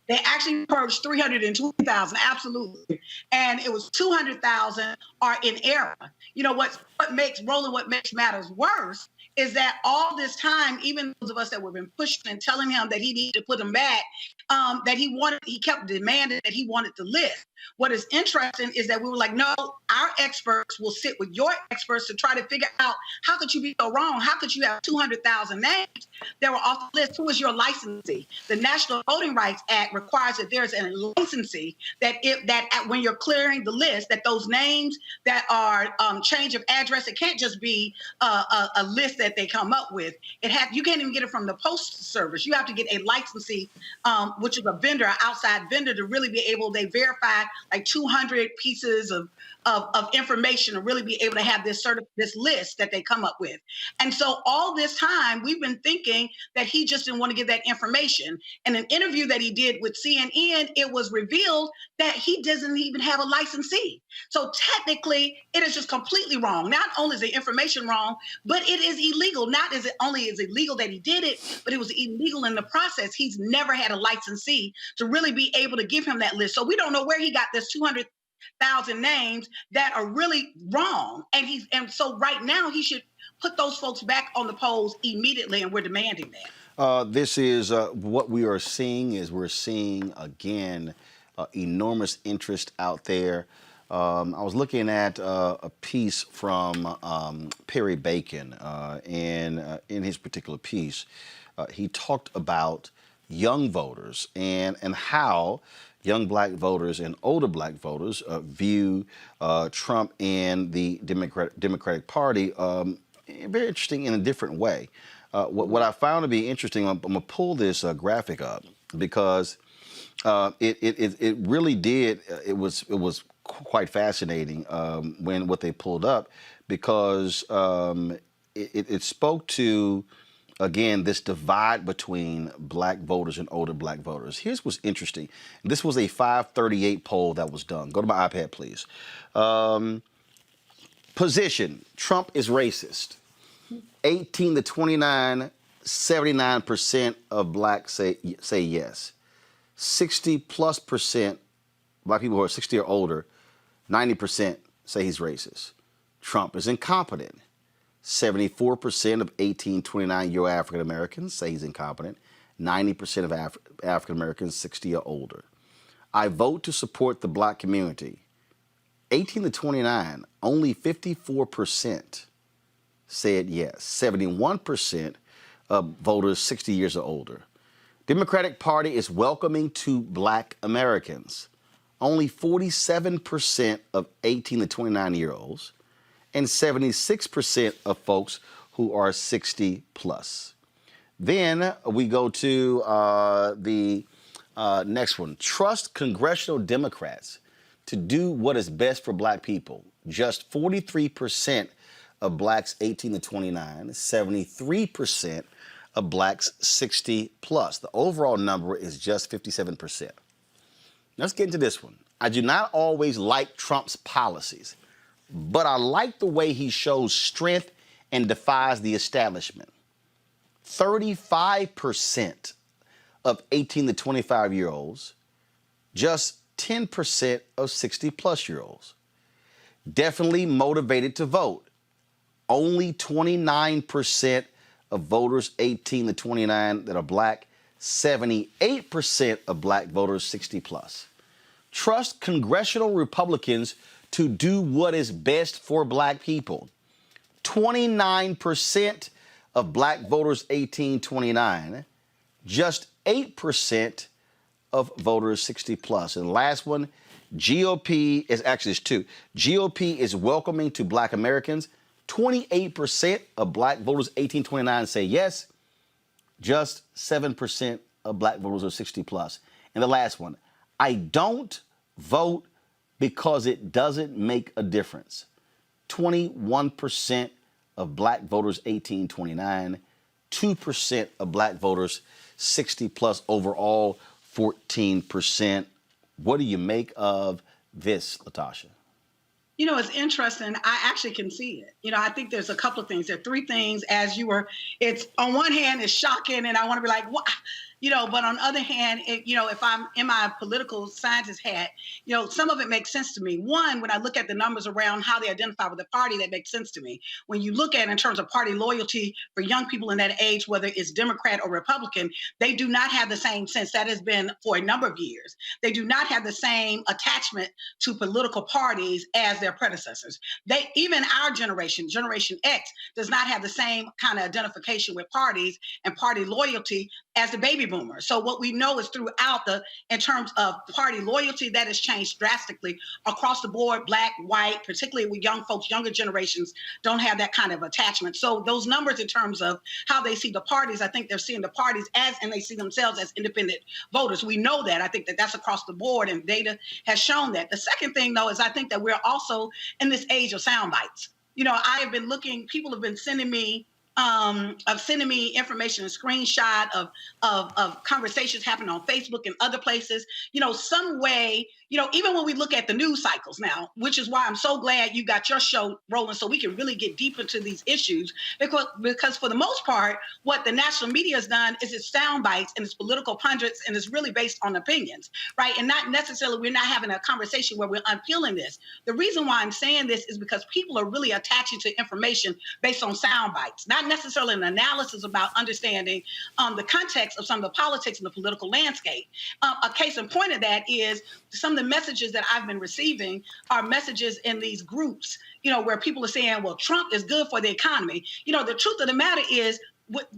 They actually purged 320,000, absolutely. And it was 200,000 are in error. You know, what makes matters worse is that all this time, even those of us that were been pushing and telling him that he needed to put them back, that he kept demanding that he wanted the list. What is interesting is that we were like, no, our experts will sit with your experts to try to figure out how could you be so wrong? How could you have 200,000 names that were off the list? Who is your licensee? The National Voting Rights Act requires that there's a licensee that when you're clearing the list, that those names that are change of address, it can't just be a list that they come up with. You can't even get it from the Postal Service. You have to get a licensee, which is a vendor, an outside vendor, to really be able, they verify like 200 pieces of information to really be able to have this list that they come up with. And so all this time, we've been thinking that he just didn't want to give that information. In an interview that he did with CNN, it was revealed that he doesn't even have a licensee. So technically, it is just completely wrong. Not only is the information wrong, but it is illegal. Not is it only is illegal that he did it, but it was illegal in the process. He's never had a licensee to really be able to give him that list. So we don't know where he got this 200,000 names that are really wrong. And so right now he should put those folks back on the polls immediately, and we're demanding that. This is what we are seeing we're seeing again enormous interest out there. I was looking at a piece from Perry Bacon, and in his particular piece, he talked about young voters and how young black voters and older black voters view Trump and the Democratic Party very interesting in a different way. What I found to be interesting, I'm going to pull this graphic up because it really did, it was quite fascinating when what they pulled up, because it spoke to, again, this divide between black voters and older black voters. Here's what's interesting. This was a 538 poll that was done. Go to my iPad, please. Position: Trump is racist. 18 to 29, 79% of blacks say yes. 60+% black people who are 60 or older, 90% say he's racist. Trump is incompetent. 74% of 18 to 29-year-old African Americans say he's incompetent. 90% of African Americans 60 or older. I vote to support the black community. 18 to 29, only 54% said yes. 71% of voters 60 years or older. Democratic Party is welcoming to black Americans. Only 47% of 18 to 29-year-olds and 76% of folks who are 60 plus. Then we go to the next one. Trust congressional Democrats to do what is best for black people. Just 43% of blacks 18 to 29, 73% of blacks 60 plus. The overall number is just 57%. Let's get into this one. I do not always like Trump's policies, but I like the way he shows strength and defies the establishment. 35% of 18 to 25-year-olds, just 10% of 60-plus-year-olds. Definitely motivated to vote. Only 29% of voters 18 to 29 that are black, 78% of black voters 60-plus. Trust congressional Republicans to do what is best for black people. 29% of black voters 18-29, just 8% of voters 60 plus. And the last one, GOP is actually, there's two. GOP is welcoming to black Americans. 28% of black voters 18-29 say yes. Just 7% of black voters are 60 plus. And the last one, I don't vote because it doesn't make a difference. 21% of black voters 18-29, 2% of black voters 60 plus, overall 14%. What do you make of this, Latasha? You know, it's interesting. I actually can see it. You know, I think there's a couple of things. There are three things as you were, it's on one hand, it's shocking. And I want to be like, what? You know, but on the other hand, you know, if I'm in my political scientist hat, you know, some of it makes sense to me. One, when I look at the numbers around how they identify with the party, that makes sense to me. When you look at in terms of party loyalty for young people in that age, whether it's Democrat or Republican, they do not have the same sense. That has been for a number of years. They do not have the same attachment to political parties as their predecessors. Even our generation, Generation X, does not have the same kind of identification with parties and party loyalty as the baby boomers. So what we know is throughout in terms of party loyalty, that has changed drastically across the board, black, white, particularly with young folks, younger generations don't have that kind of attachment. So those numbers in terms of how they see the parties, I think they're seeing the parties and they see themselves as independent voters. We know that. I think that's across the board and data has shown that. The second thing though, is I think that we're also in this age of sound bites. You know, I have been looking, people have been sending me information, a screenshot of conversations happening on Facebook and other places, you know, some way, you know, even when we look at the news cycles now, which is why I'm so glad you got your show rolling so we can really get deep into these issues, because for the most part, what the national media has done is it's sound bites and it's political pundits and it's really based on opinions, right? And not necessarily, we're not having a conversation where we're unpeeling this. The reason why I'm saying this is because people are really attaching to information based on sound bites, not necessarily an analysis about understanding the context of some of the politics and the political landscape. A case in point of that is some of the messages that I've been receiving are messages in these groups, you know, where people are saying, well, Trump is good for the economy. You know, the truth of the matter is,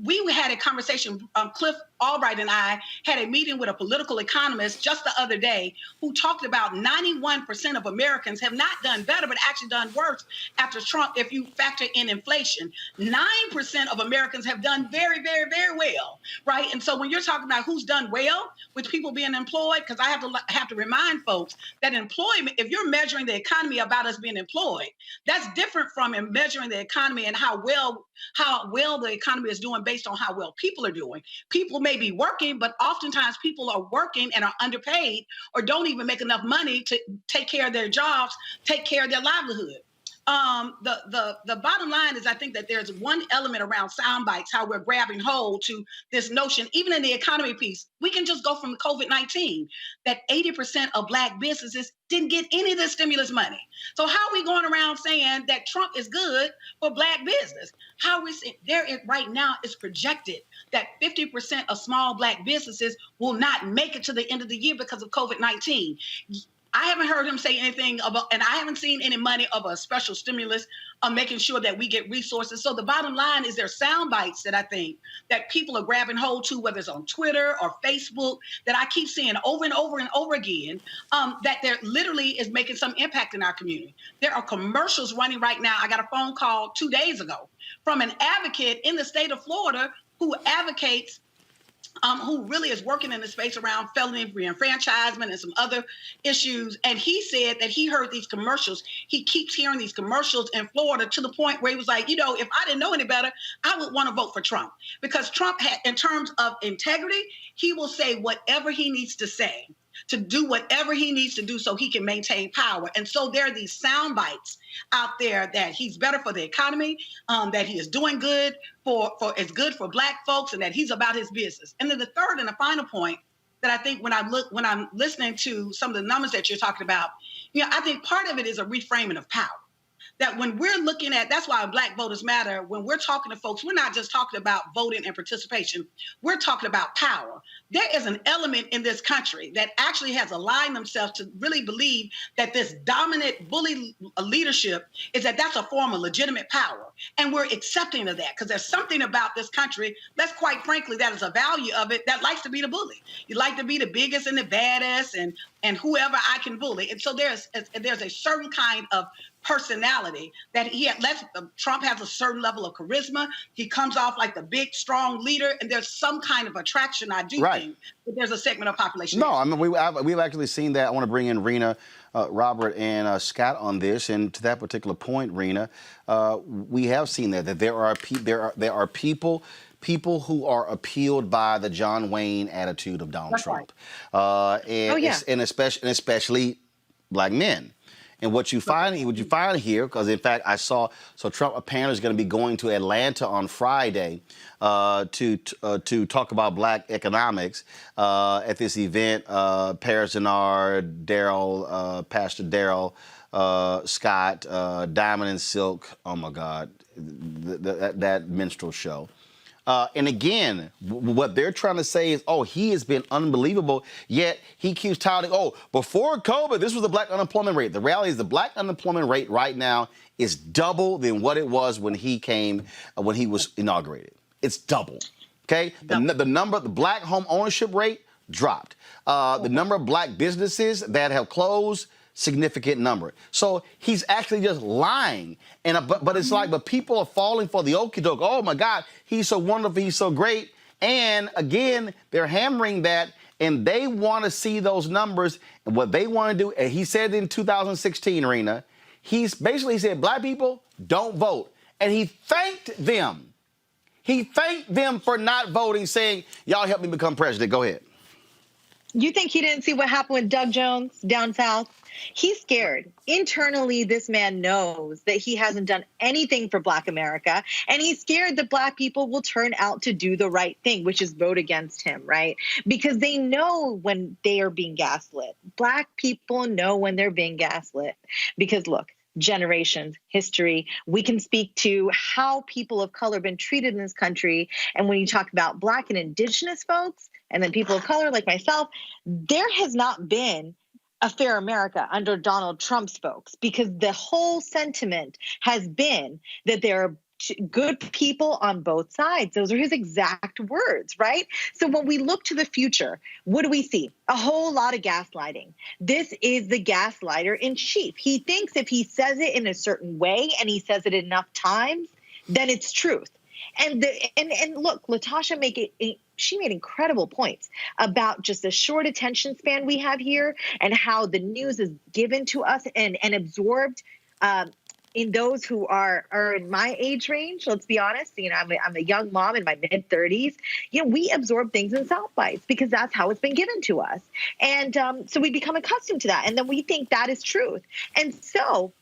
we had a conversation, Cliff Albright and I had a meeting with a political economist just the other day who talked about 91% of Americans have not done better, but actually done worse after Trump, if you factor in inflation. 9% of Americans have done very, very, very well, right? And so when you're talking about who's done well with people being employed, because I have to remind folks that employment, if you're measuring the economy about us being employed, that's different from measuring the economy and how well the economy is doing based on how well people are doing. People may be working, but oftentimes people are working and are underpaid or don't even make enough money to take care of their jobs, take care of their livelihood. The bottom line is I think that there's one element around sound bites, how we're grabbing hold to this notion, even in the economy piece. We can just go from COVID-19 that 80% of Black businesses didn't get any of the stimulus money. So how are we going around saying that Trump is good for Black business? How are we saying there is right now is projected that 50% of small Black businesses will not make it to the end of the year because of COVID-19. I haven't heard him say anything about, and I haven't seen any money of a special stimulus on making sure that we get resources. So the bottom line is there's sound bites that I think that people are grabbing hold to, whether it's on Twitter or Facebook, that I keep seeing over and over and over again, that there literally is making some impact in our community. There are commercials running right now. I got a phone call 2 days ago from an advocate in the state of Florida who advocates who really is working in the space around felony reenfranchisement and some other issues. And he said that he heard these commercials. He keeps hearing these commercials in Florida to the point where he was like, you know, if I didn't know any better, I would want to vote for Trump. Because Trump, in terms of integrity, he will say whatever he needs to say to do whatever he needs to do so he can maintain power. And so there are these sound bites out there that he's better for the economy, that he is doing good it's good for Black folks, and that he's about his business. And then the third and the final point that I think when I'm listening to some of the numbers that you're talking about, you know, I think part of it is a reframing of power. That when we're looking at, that's why Black voters matter. When we're talking to folks, we're not just talking about voting and participation. We're talking about power. There is an element in this country that actually has aligned themselves to really believe that this dominant bully leadership that's a form of legitimate power. And we're accepting of that because there's something about this country, that's quite frankly, that is a value of it that likes to be the bully. You like to be the biggest and the baddest and whoever I can bully. And so there's a certain kind of personality that Trump has a certain level of charisma. He comes off like the big, strong leader, and there's some kind of attraction, I do think, but there's a segment of population. No, I mean, we've actually seen that. I want to bring in Rena, Robert, and Scott on this. And to that particular point, Rena, we have seen that there are people who are appealed by the John Wayne attitude of Donald Trump, and especially Black men. And what you find here, because in fact I saw, so Trump apparently is going to be going to Atlanta on Friday to talk about Black economics at this event. Paris Denard, Pastor Daryl, Scott, Diamond and Silk. Oh my God, that minstrel show. And again, what they're trying to say is, oh, he has been unbelievable, yet he keeps touting, oh, before COVID, this was the Black unemployment rate. The reality is the Black unemployment rate right now is double than what it was when he came, when he was inaugurated. It's double, okay? The Black home ownership rate dropped. The number of Black businesses that have closed, significant number. So he's actually just lying. But it's like, but people are falling for the okie doke. Oh my God, he's so wonderful, he's so great. And again, they're hammering that, and they want to see those numbers. And what they want to do, and he said in 2016, Rena, he's basically said, Black people, don't vote. And he thanked them. He thanked them for not voting, saying, y'all help me become president. Go ahead. You think he didn't see what happened with Doug Jones down south? He's scared. Internally, this man knows that he hasn't done anything for Black America, and he's scared that Black people will turn out to do the right thing, which is vote against him, right? Because they know when they are being gaslit. Black people know when they're being gaslit. Because look, generations, history, we can speak to how people of color have been treated in this country. And when you talk about Black and Indigenous folks, and then people of color like myself, there has not been a fair America under Donald Trump's folks, because the whole sentiment has been that there are good people on both sides. Those are his exact words, right? So when we look to the future, what do we see? A whole lot of gaslighting. This is the gaslighter in chief. He thinks if he says it in a certain way and he says it enough times, then it's truth. And look, Latasha she made incredible points about just the short attention span we have here and how the news is given to us and absorbed in those who are in my age range. Let's be honest. You know, I'm a young mom in my mid-30s. You know, we absorb things in sound bites because that's how it's been given to us. And so we become accustomed to that. And then we think that is truth. And so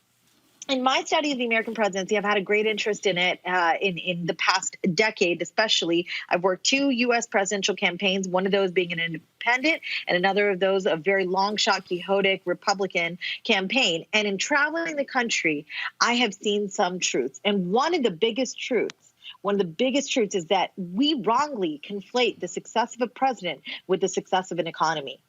in my study of the American presidency, I've had a great interest in it in the past decade, especially. I've worked 2 U.S. presidential campaigns, one of those being an independent and another of those a very long shot Quixotic Republican campaign. And in traveling the country, I have seen some truths. And one of the biggest truths is that we wrongly conflate the success of a president with the success of an economy.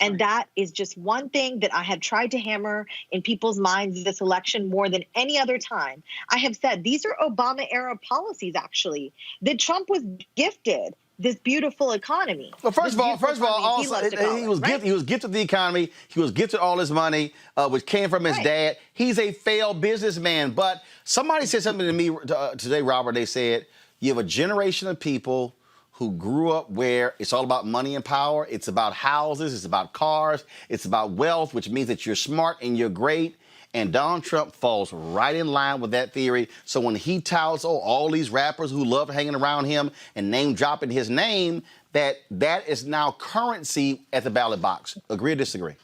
And that is just one thing that I have tried to hammer in people's minds this election more than any other time. I have said these are Obama-era policies, actually, that Trump was gifted this beautiful economy. Well, first of all, also he was gifted the economy. He was gifted all his money, which came from his dad. He's a failed businessman. But somebody said something to me today, Robert. They said you have a generation of people who grew up where it's all about money and power. It's about houses. It's about cars. It's about wealth, which means that you're smart and you're great. And Donald Trump falls right in line with that theory. So when he touts, all these rappers who love hanging around him and name dropping his name, that is now currency at the ballot box. Agree or disagree?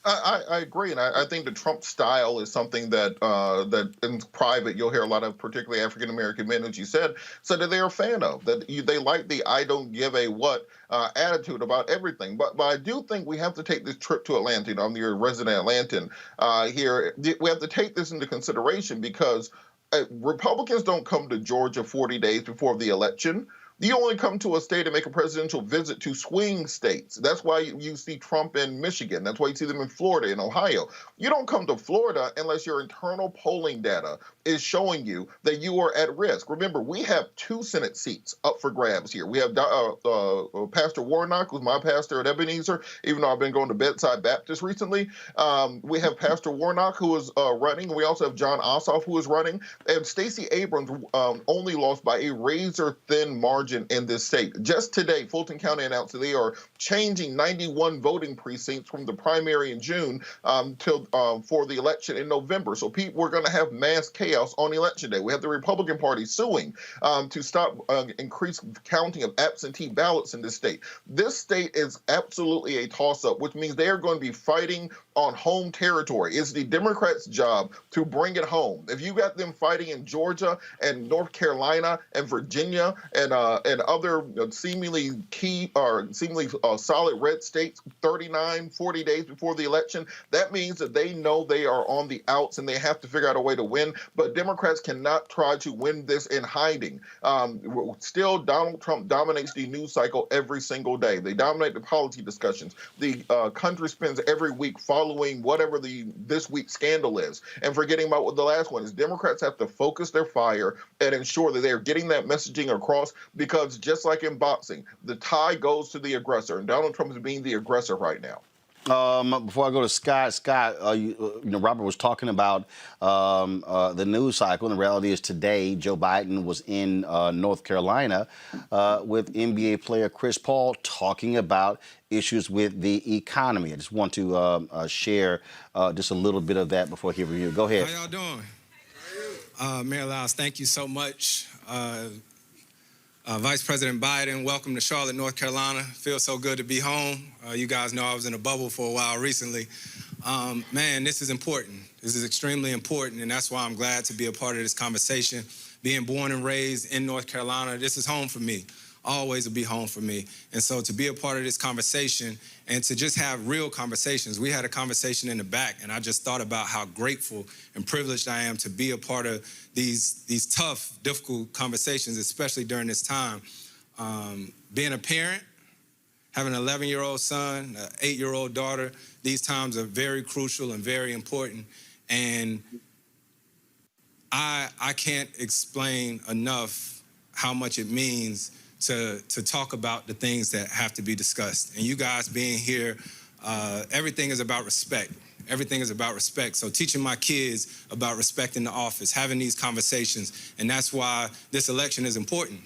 I agree, and I think the Trump style is something that that in private you'll hear a lot of, particularly African American men, as you said that they're a fan of. That they like the "I don't give a what" attitude about everything. But I do think we have to take this trip to Atlanta. I'm your resident Atlantan here. We have to take this into consideration because Republicans don't come to Georgia 40 days before the election. You only come to a state and make a presidential visit to swing states. That's why you see Trump in Michigan. That's why you see them in Florida and Ohio. You don't come to Florida unless your internal polling data is showing you that you are at risk. Remember, we have 2 Senate seats up for grabs here. We have Pastor Warnock, who's my pastor at Ebenezer, even though I've been going to Bedside Baptist recently. We have Pastor Warnock, who is running. We also have John Ossoff, who is running. And Stacey Abrams only lost by a razor-thin margin in this state. Just today, Fulton County announced that they are changing 91 voting precincts from the primary in June for the election in November. So we're going to have mass chaos on election day. We have the Republican Party suing to stop increased counting of absentee ballots in this state. This state is absolutely a toss-up, which means they are going to be fighting on home territory. It's the Democrats' job to bring it home. If you got them fighting in Georgia and North Carolina and Virginia and other seemingly key or seemingly solid red states 39, 40 days before the election, that means that they know they are on the outs and they have to figure out a way to win. But Democrats cannot try to win this in hiding. Still, Donald Trump dominates the news cycle every single day. They dominate the policy discussions. The country spends every week following whatever this week's scandal is and forgetting about what the last one is. Democrats have to focus their fire and ensure that they're getting that messaging across, because just like in boxing, the tie goes to the aggressor, and Donald Trump is being the aggressor right now. Before I go to Scott, Robert was talking about the news cycle, and the reality is today Joe Biden was in North Carolina with NBA player Chris Paul talking about issues with the economy. I just want to share just a little bit of that before I hear from you. Go ahead. How y'all doing? Mayor Lyles, thank you so much. Vice President Biden, welcome to Charlotte, North Carolina. Feels so good to be home. You guys know I was in a bubble for a while recently. Man, this is important. This is extremely important, and that's why I'm glad to be a part of this conversation. Being born and raised in North Carolina, this is home for me. Always will be home for me. And so to be a part of this conversation and to just have real conversations. We had a conversation in the back, and I just thought about how grateful and privileged I am to be a part of these tough, difficult conversations, especially during this time. Being a parent, having an 11-year-old son, an 8-year-old daughter, these times are very crucial and very important. And I can't explain enough how much it means to talk about the things that have to be discussed. And you guys being here, everything is about respect. Everything is about respect. So teaching my kids about respecting the office, having these conversations, and that's why this election is important.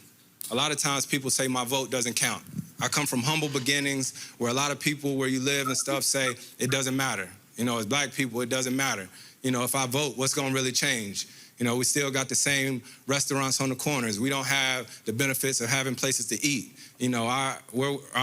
A lot of times people say my vote doesn't count. I come from humble beginnings where a lot of people where you live and stuff say it doesn't matter. You know, as black people, it doesn't matter. You know, if I vote, what's gonna really change? You know, we still got the same restaurants on the corners. We don't have the benefits of having places to eat. You know, our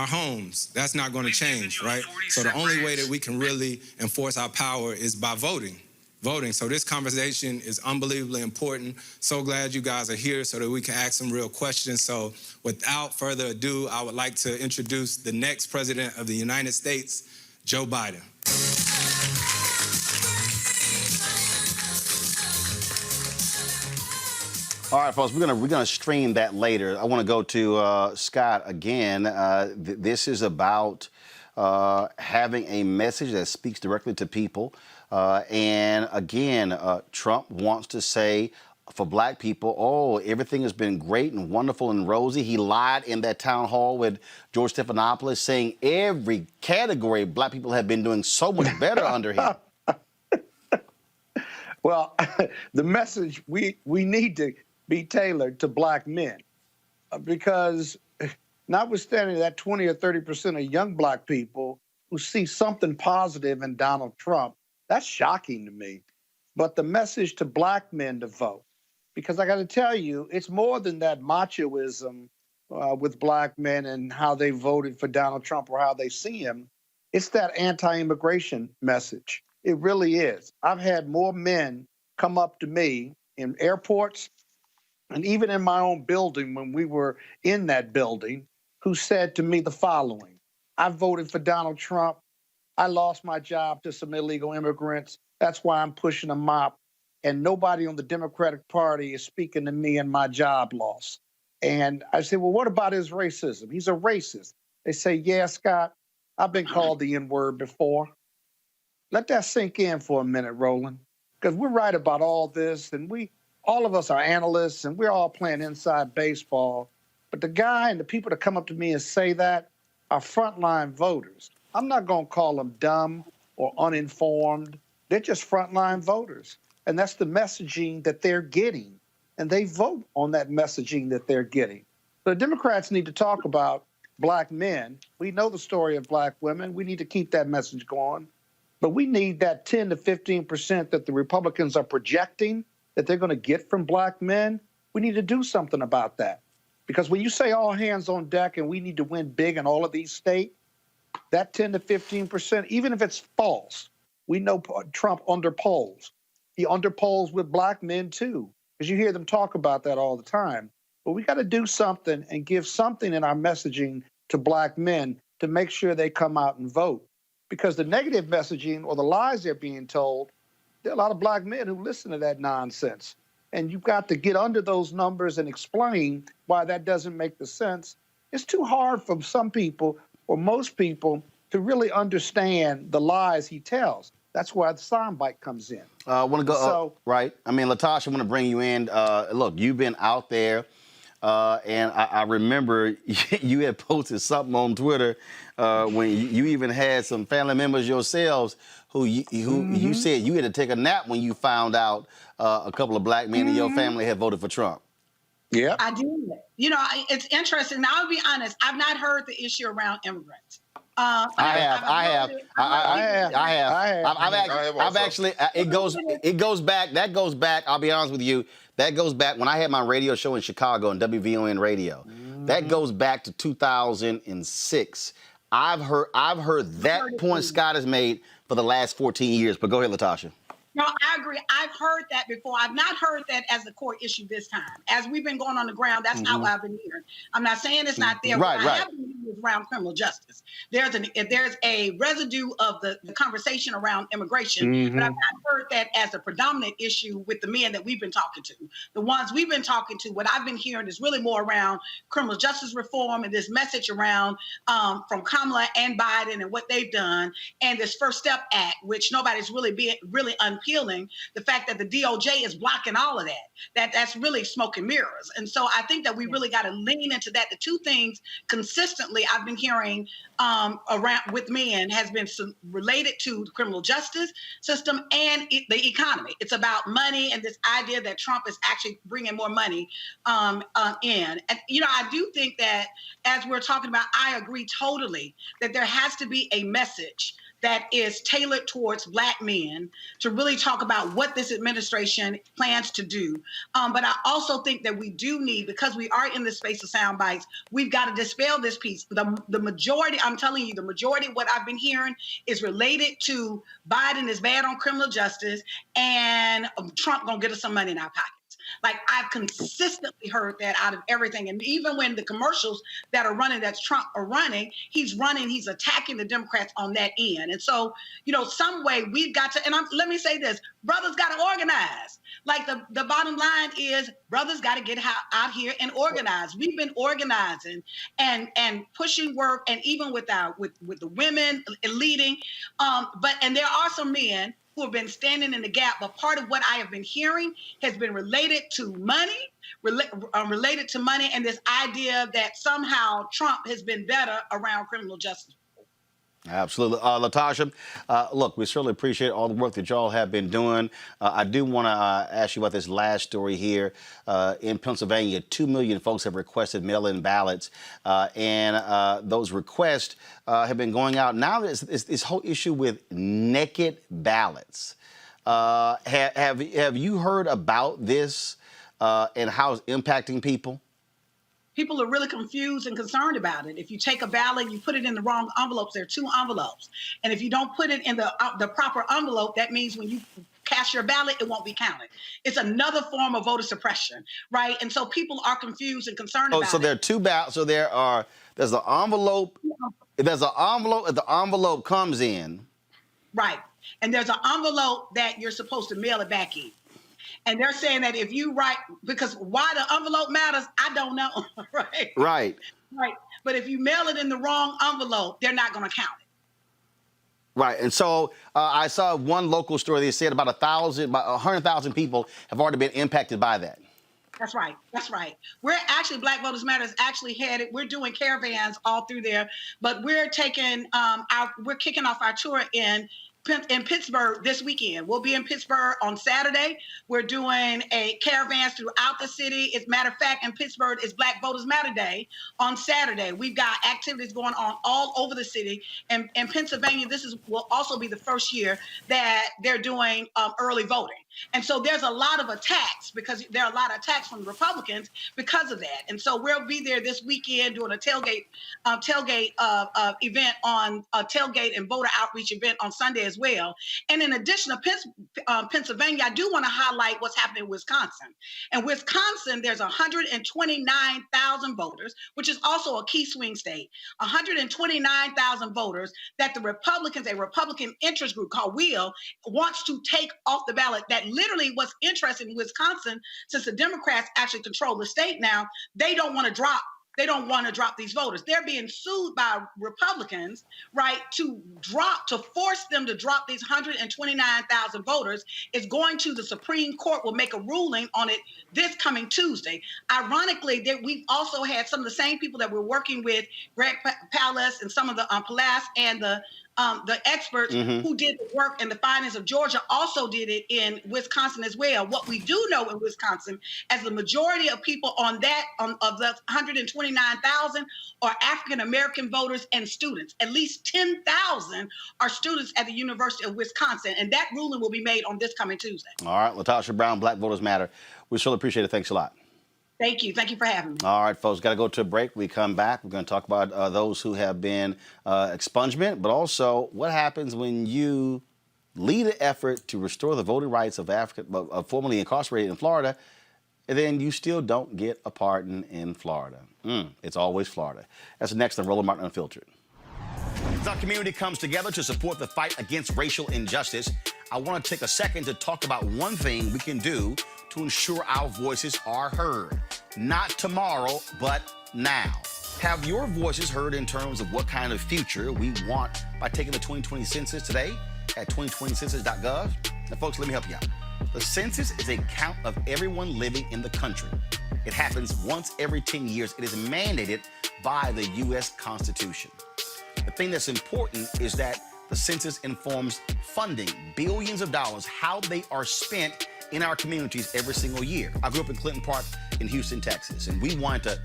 homes, that's not going to change, right? So the only way that we can really enforce our power is by voting. voting. So this conversation is unbelievably important. So glad you guys are here so that we can ask some real questions. So without further ado, I would like to introduce the next president of the United States, Joe Biden. All right, folks, we're gonna stream that later. I want to go to Scott again. This is about having a message that speaks directly to people. And again, Trump wants to say for black people, oh, everything has been great and wonderful and rosy. He lied in that town hall with George Stephanopoulos, saying every category black people have been doing so much better under him. Well, the message we need to be tailored to black men, because notwithstanding that 20 or 30% of young black people who see something positive in Donald Trump, that's shocking to me. But the message to black men to vote, because I got to tell you, it's more than that machoism with black men and how they voted for Donald Trump or how they see him. It's that anti-immigration message. It really is. I've had more men come up to me in airports and even in my own building when we were in that building, who said to me the following: I voted for Donald Trump. I lost my job to some illegal immigrants. That's why I'm pushing a mop. And nobody on the Democratic Party is speaking to me in my job loss. And I said, well, what about his racism? He's a racist. They say, yeah, Scott, I've been called the N-word before. Let that sink in for a minute, Roland, because we're right about all this, and all of us are analysts, and we're all playing inside baseball. But the guy and the people that come up to me and say that are frontline voters. I'm not going to call them dumb or uninformed. They're just frontline voters. And that's the messaging that they're getting. And they vote on that messaging that they're getting. The Democrats need to talk about black men. We know the story of black women. We need to keep that message going. But we need that 10 to 15% that the Republicans are projecting that they're going to get from black men. We need to do something about that. Because when you say all hands on deck and we need to win big in all of these states, that 10 to 15%, even if it's false, we know Trump underpolls. He underpolls with black men too, because you hear them talk about that all the time. But we got to do something and give something in our messaging to black men to make sure they come out and vote. Because the negative messaging or the lies they're being told, there are a lot of black men who listen to that nonsense. And you've got to get under those numbers and explain why that doesn't make the sense. It's too hard for some people or most people to really understand the lies he tells. That's why the soundbite comes in. I want to go, right? I mean, Latasha, I want to bring you in. Look, you've been out there, and I remember you had posted something on Twitter when you even had some family members yourselves who you said you had to take a nap when you found out a couple of black men in your family had voted for Trump. Yeah, I did. You know, it's interesting. Now, I'll be honest. I've not heard the issue around immigrants. I've actually. It goes back. That goes back. I'll be honest with you. That goes back when I had my radio show in Chicago on WVON Radio. That goes back to 2006. I've heard that point Scott has made for the last 14 years. But go ahead, Latasha. No, I agree. I've heard that before. I've not heard that as the core issue this time. As we've been going on the ground, that's not what I've been hearing. I'm not saying it's not there. What I have been hearing is around criminal justice. There's a residue of the conversation around immigration, but I've not heard that as a predominant issue with the men that we've been talking to. The ones we've been talking to, what I've been hearing is really more around criminal justice reform and this message around from Kamala and Biden and what they've done, and this First Step Act, which nobody's really unpeeling the fact that the DOJ is blocking all of that. That's really smoke and mirrors. And so I think that we really got to lean into that. The two things consistently I've been hearing around with men has been related to the criminal justice system and the economy. It's about money and this idea that Trump is actually bringing more money in. And, you know, I do think that as we're talking about, I agree totally that there has to be a message that is tailored towards Black men to really talk about what this administration plans to do. But I also think that we do need, because we are in the space of sound bites, we've got to dispel this piece. The majority, I'm telling you, the majority of what I've been hearing is related to Biden is bad on criminal justice and Trump gonna get us some money in our pockets. Like, I've consistently heard that out of everything. And even when the commercials that are running, that Trump are running, he's attacking the Democrats on that end. And so, some way we've got to, and let me say this, brothers got to organize. Like, the bottom line is brothers got to get out here and organize. We've been organizing and pushing work, and even with the women leading. And there are some men who have been standing in the gap, but part of what I have been hearing has been related to money, and this idea that somehow Trump has been better around criminal justice. Absolutely. Latasha, look, we certainly appreciate all the work that y'all have been doing. I do want to ask you about this last story here. In Pennsylvania, 2 million folks have requested mail-in ballots, and those requests have been going out. Now there's this whole issue with naked ballots. Have you heard about this and how it's impacting people? People are really confused and concerned about it. If you take a ballot, you put it in the wrong envelopes. There are 2 envelopes. And if you don't put it in the proper envelope, that means when you cast your ballot, it won't be counted. It's another form of voter suppression, right? And so people are confused and concerned about it. So there are 2 ballots. So there's the envelope. There's an envelope that the envelope comes in. Right. And there's an envelope that you're supposed to mail it back in. And they're saying that if you write, because why the envelope matters, I don't know, right? Right. Right. But if you mail it in the wrong envelope, they're not going to count it. Right. And so I saw one local story that said about 100,000 people have already been impacted by that. That's right. That's right. We're actually, Black Voters Matter is actually headed, we're doing caravans all through there, but we're taking, we're kicking off our tour in Pittsburgh this weekend. We'll be in Pittsburgh on Saturday. We're doing a caravans throughout the city. As a matter of fact, in Pittsburgh, it's Black Voters Matter Day on Saturday. We've got activities going on all over the city. And in Pennsylvania, will also be the first year that they're doing early voting. And so there's a lot of attacks, because there are a lot of attacks from Republicans because of that. And so we'll be there this weekend doing a tailgate event on a tailgate and voter outreach event on Sunday as well. And in addition to Pennsylvania, I do want to highlight what's happening in Wisconsin. In Wisconsin, there's 129,000 voters, which is also a key swing state. 129,000 voters that a Republican interest group called WHEEL, wants to take off the ballot. That literally what's interesting in Wisconsin, since the Democrats actually control the state now, they don't want to drop these voters. They're being sued by Republicans, right, to force them to drop these 129,000 voters. It's going to the Supreme Court, will make a ruling on it this coming Tuesday. Ironically, we've also had some of the same people that we're working with, Greg Palast and some of the Palast and the experts who did the work in the findings of Georgia also did it in Wisconsin as well. What we do know in Wisconsin, as the majority of people of the 129,000 are African American voters and students. At least 10,000 are students at the University of Wisconsin, and that ruling will be made on this coming Tuesday. All right, Latasha Brown, Black Voters Matter. We surely appreciate it. Thanks a lot. Thank you. Thank you for having me. All right, folks, got to go to a break. We come back. We're going to talk about those who have been expungement, but also what happens when you lead an effort to restore the voting rights of formerly incarcerated in Florida, and then you still don't get a pardon in Florida. It's always Florida. That's next on Roland Martin Unfiltered. As our community comes together to support the fight against racial injustice, I want to take a second to talk about one thing we can do to ensure our voices are heard. Not tomorrow, but now. Have your voices heard in terms of what kind of future we want by taking the 2020 census today at 2020census.gov? Now, folks, let me help you out. The census is a count of everyone living in the country. It happens once every 10 years. It is mandated by the U.S. Constitution. The thing that's important is that the census informs funding, billions of dollars, how they are spent in our communities every single year. I grew up in Clinton Park in Houston, Texas, and we wanted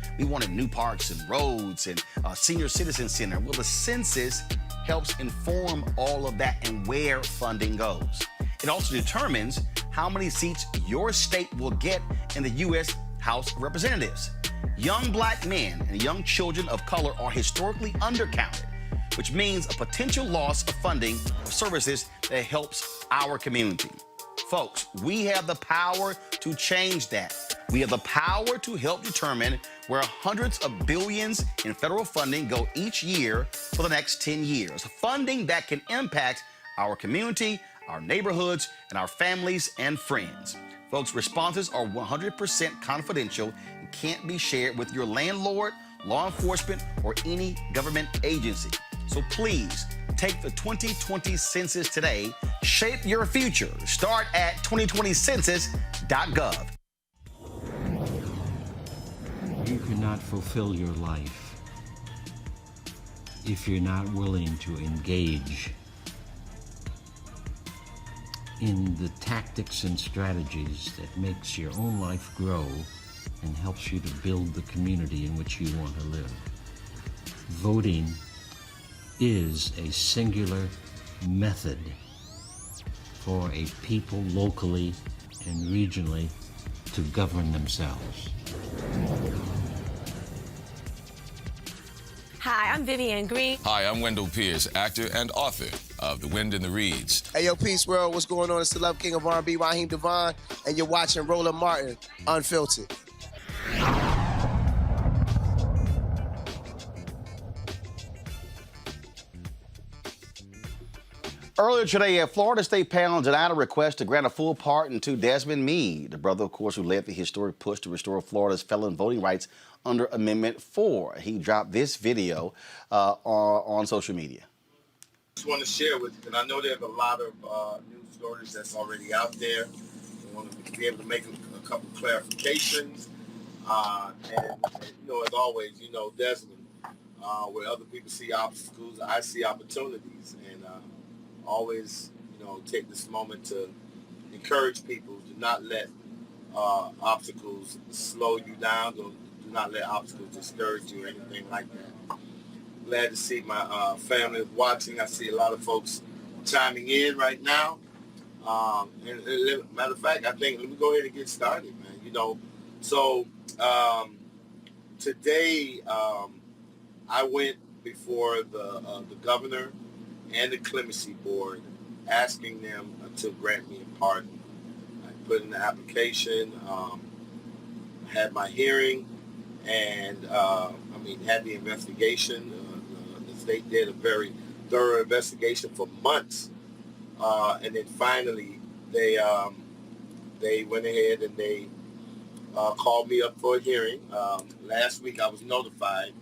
new parks and roads and a senior citizen center. Well, the census helps inform all of that and where funding goes. It also determines how many seats your state will get in the U.S. House of Representatives. Young black men and young children of color are historically undercounted, which means a potential loss of funding for services that helps our community. Folks, we have the power to change that. We have the power to help determine where hundreds of billions in federal funding go each year for the next 10 years. Funding that can impact our community, our neighborhoods, and our families and friends. Folks, responses are 100% confidential and can't be shared with your landlord, law enforcement, or any government agency. So please, take the 2020 census today. Shape your future. Start at 2020census.gov. You cannot fulfill your life if you're not willing to engage in the tactics and strategies that makes your own life grow and helps you to build the community in which you want to live. Voting is a singular method for a people locally and regionally to govern themselves. Hi, I'm Vivian Green. Hi, I'm Wendell Pierce, actor and author of The Wind in the Reeds. Hey, yo, Peace World, what's going on? It's the Love King of R&B, Raheem Devon, and you're watching Roland Martin, Unfiltered. Earlier today, a Florida state panel denied a request to grant a full pardon to Desmond Meade, the brother, of course, who led the historic push to restore Florida's felon voting rights under Amendment 4. He dropped this video on social media. Just want to share with you, and I know there's a lot of news stories that's already out there. I want to be able to make a couple clarifications. And, you know, as always, you know, Desmond, where other people see obstacles, I see opportunities. And always, you know, take this moment to encourage people to not let obstacles slow you down. Do not let obstacles discourage you or anything like that. Glad to see my family watching. I see a lot of folks chiming in right now. And matter of fact, I think, let me go ahead and get started, man. You know, so today I went before the governor and the clemency board, asking them to grant me a pardon. I put in the application, had my hearing, and had the investigation. The state did a very thorough investigation for months, and then finally they went ahead and they called me up for a hearing. Last week I was notified,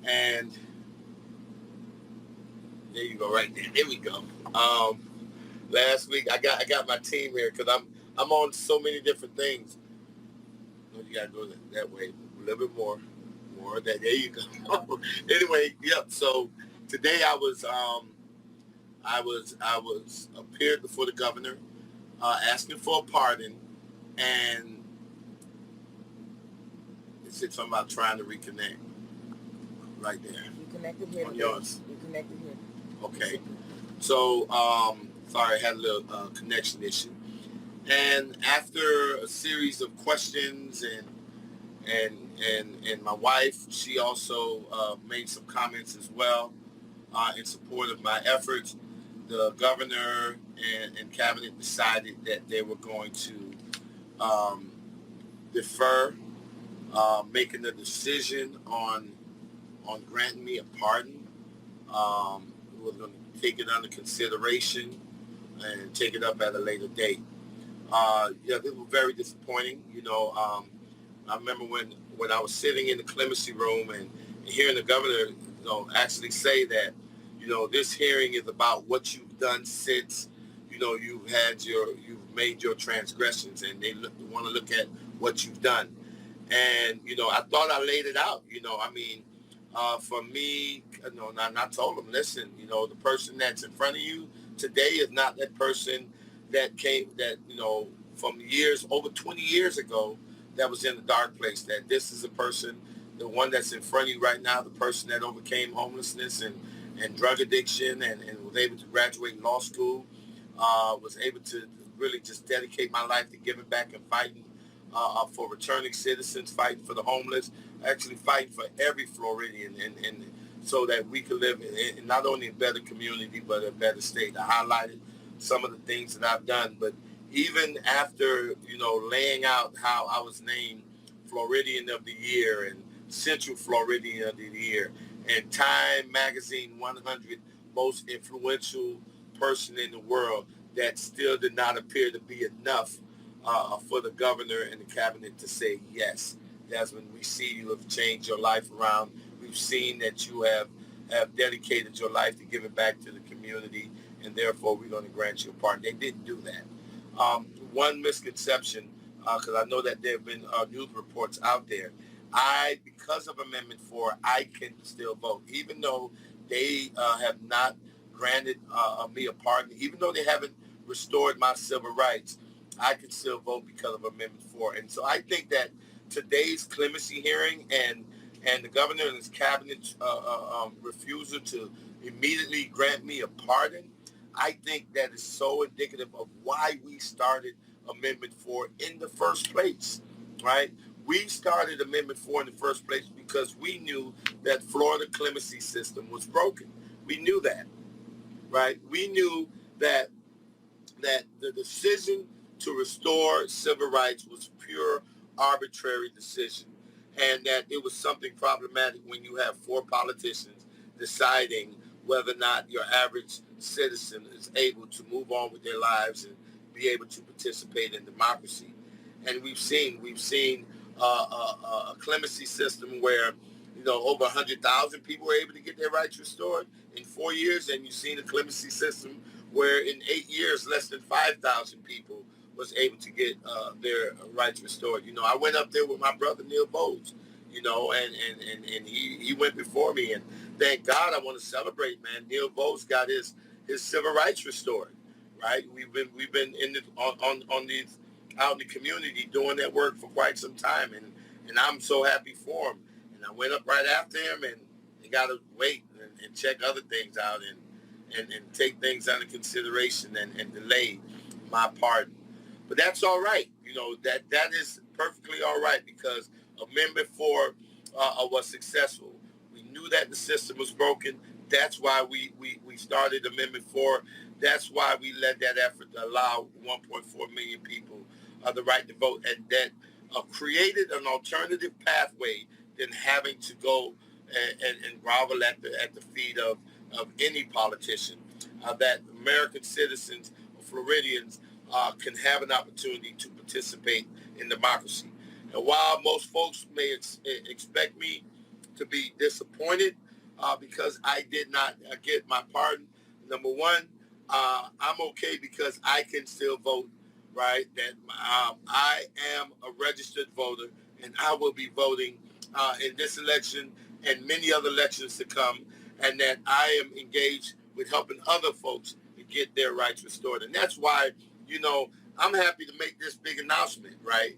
and there you go, right there. There we go. Last week I got my team here because I'm on so many different things. You gotta go that way a little bit more. There you go. Anyway, yep. So today I was appeared before the governor, asking for a pardon, and it said something about trying to reconnect. Right there. You connected here. On yours. You connected here. Okay. So, sorry, I had a little connection issue. And after a series of questions and my wife, she also made some comments as well in support of my efforts, the governor and cabinet decided that they were going to defer making a decision on granting me a pardon. We're going to take it under consideration and take it up at a later date. This was very disappointing. You know, I remember when I was sitting in the clemency room and hearing the governor, you know, actually say that, you know, this hearing is about what you've done since, you know, you've made your transgressions, and they want to look at what you've done. And, you know, I thought I laid it out. You know, I mean, for me, you know, and I told them, listen, you know, the person that's in front of you today is not that person that came, that, you know, from years, over 20 years ago, that was in the dark place. That this is a person, the one that's in front of you right now, the person that overcame homelessness and and drug addiction, and was able to graduate law school, was able to really just dedicate my life to giving back and fighting for returning citizens, fighting for the homeless, actually fighting for every Floridian, and so that we could live in not only a better community, but a better state. I highlighted some of the things that I've done, but even after, laying out how I was named Floridian of the Year and Central Floridian of the Year and Time Magazine 100 most influential person in the world, that still did not appear to be enough for the governor and the cabinet to say yes. Desmond, we see you have changed your life around. We've seen that you have dedicated your life to giving back to the community, and therefore we're going to grant you a pardon. They didn't do that. One misconception, because I know that there have been news reports out there, because of Amendment 4, I can still vote, even though they have not granted me a pardon, even though they haven't restored my civil rights. I can still vote because of Amendment 4. And so I think that today's clemency hearing and the governor and his cabinet refusal to immediately grant me a pardon, I think that is so indicative of why we started Amendment 4 in the first place, right? We started Amendment 4 in the first place because we knew that Florida clemency system was broken. We knew that, right? We knew that the decision to restore civil rights was pure arbitrary decision, and that it was something problematic when you have 4 politicians deciding whether or not your average citizen is able to move on with their lives and be able to participate in democracy. And we've seen a clemency system where over 100,000 people were able to get their rights restored in 4 years, and you've seen a clemency system where in 8 years less than 5,000 people was able to get their rights restored. I went up there with my brother Neil Bowes, and he went before me, and thank God, I want to celebrate, man. Neil Bowes got his civil rights restored, right? We've been in on these out in the community doing that work for quite some time, and I'm so happy for him. And I went up right after him, and they got to wait and check other things out and take things under consideration and delay my pardon. But that's all right. That is perfectly all right, because Amendment 4 was successful. We knew that the system was broken. That's why we started Amendment 4. That's why we led that effort to allow 1.4 million people the right to vote, and that created an alternative pathway than having to go and grovel at the feet of any politician. That American citizens, Floridians, can have an opportunity to participate in democracy. And while most folks may expect me to be disappointed because I did not get my pardon, number one, I'm okay because I can still vote, right? That I am a registered voter, and I will be voting in this election and many other elections to come, and that I am engaged with helping other folks to get their rights restored. And that's why, I'm happy to make this big announcement, right?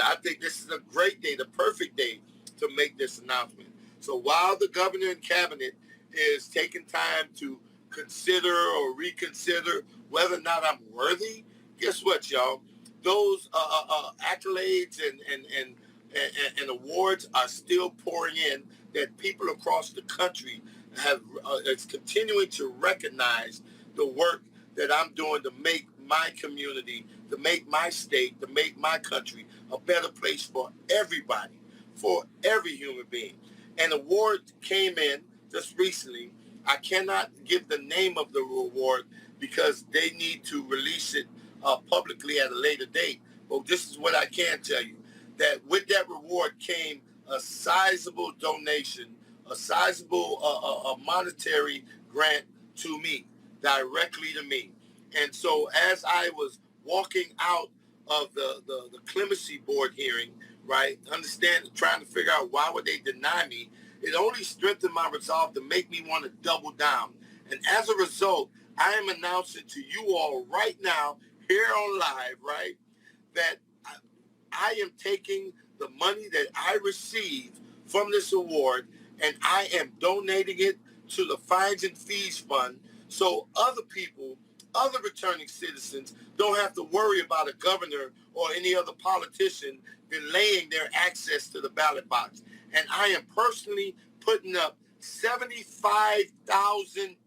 I think this is a great day, the perfect day to make this announcement. So while the governor and cabinet is taking time to consider or reconsider whether or not I'm worthy, guess what, y'all? Those accolades and awards are still pouring in, that people across the country it's continuing to recognize the work that I'm doing to make my community, to make my state, to make my country a better place for everybody, for every human being. An award came in just recently. I cannot give the name of the reward because they need to release it publicly at a later date. But this is what I can tell you, that with that reward came a sizable donation, a sizable a monetary grant to me, directly to me. And so as I was walking out of the clemency board hearing, right, trying to figure out why would they deny me, it only strengthened my resolve to make me want to double down. And as a result, I am announcing to you all right now, here on live, right, that I am taking the money that I received from this award, and I am donating it to the fines and fees fund so other people, other returning citizens, don't have to worry about a governor or any other politician delaying their access to the ballot box. And I am personally putting up $75,000,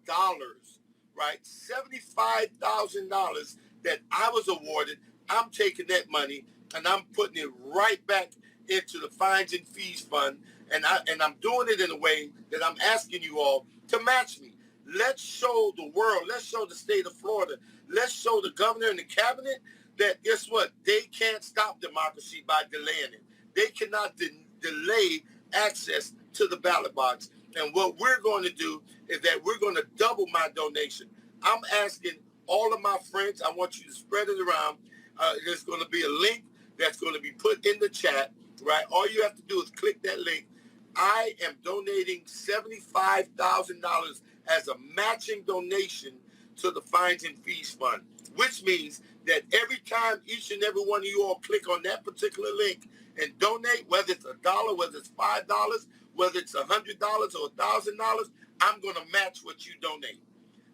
right? $75,000 that I was awarded. I'm taking that money and I'm putting it right back into the fines and fees fund. And I'm doing it in a way that I'm asking you all to match me. Let's show the world, let's show the state of Florida, let's show the governor and the cabinet that, guess what, they can't stop democracy by delaying it. They cannot delay access to the ballot box. And what we're going to do is that we're going to double my donation. I'm asking all of my friends, I want you to spread it around. There's going to be a link that's going to be put in the chat, right? All you have to do is click that link. I am donating $75,000 as a matching donation to the Fines and Fees Fund, which means that every time each and every one of you all click on that particular link and donate, whether it's $1, whether it's $5, whether it's $100 or $1,000, I'm going to match what you donate.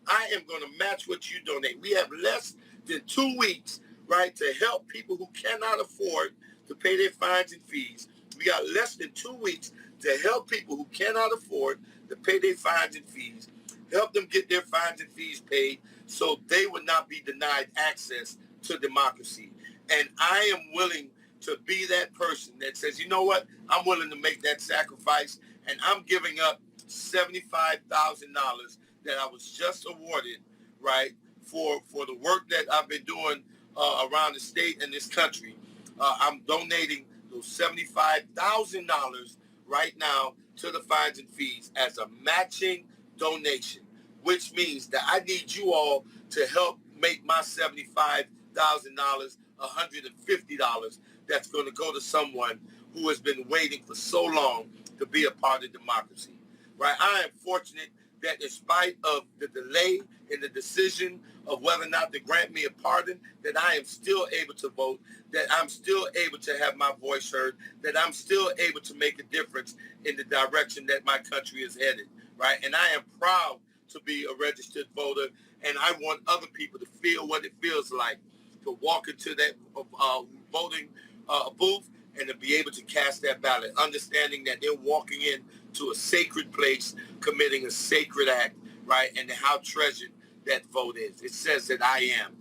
I am going to match what you donate. We have less than 2 weeks, right, to help people who cannot afford to pay their fines and fees. We got less than 2 weeks to help people who cannot afford to pay their fines and fees, help them get their fines and fees paid so they would not be denied access to democracy. And I am willing to be that person that says, you know what, I'm willing to make that sacrifice, and I'm giving up $75,000 that I was just awarded, right, for the work that I've been doing around the state and this country. I'm donating those $75,000 right now to the fines and fees as a matching donation, which means that I need you all to help make my $75,000 $150 that's going to go to someone who has been waiting for so long to be a part of democracy, right? I am fortunate that in spite of the delay in the decision of whether or not to grant me a pardon, that I am still able to vote, that I'm still able to have my voice heard, that I'm still able to make a difference in the direction that my country is headed, right? And I am proud to be a registered voter, and I want other people to feel what it feels like to walk into that voting booth and to be able to cast that ballot, understanding that they're walking in to a sacred place, committing a sacred act, right? And how treasured that vote is. It says that I am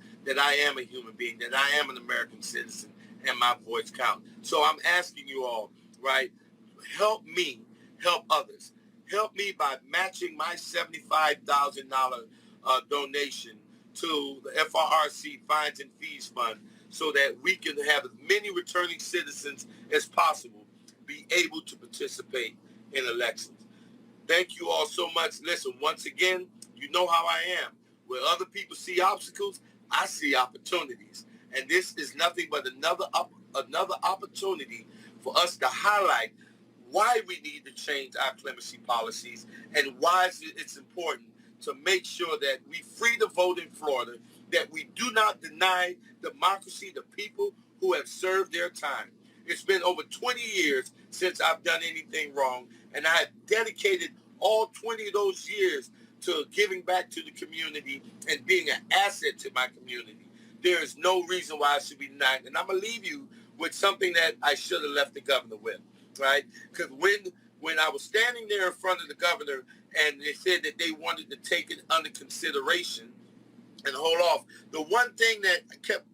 a human being, that I am an American citizen, and my voice counts. So I'm asking you all, right, help me, help others. Help me by matching my $75,000 donation to the FRRC Fines and Fees Fund so that we can have as many returning citizens as possible be able to participate in elections. Thank you all so much. Listen, once again, you know how I am. Where other people see obstacles, I see opportunities. And this is nothing but another opportunity for us to highlight why we need to change our clemency policies and why it's important to make sure that we free the vote in Florida, that we do not deny democracy to people who have served their time. It's been over 20 years since I've done anything wrong, and I have dedicated all 20 of those years to giving back to the community and being an asset to my community. There is no reason why I should be denied. And I'm going to leave you with something that I should have left the governor with, right? Because when I was standing there in front of the governor and they said that they wanted to take it under consideration and hold off, the one thing that kept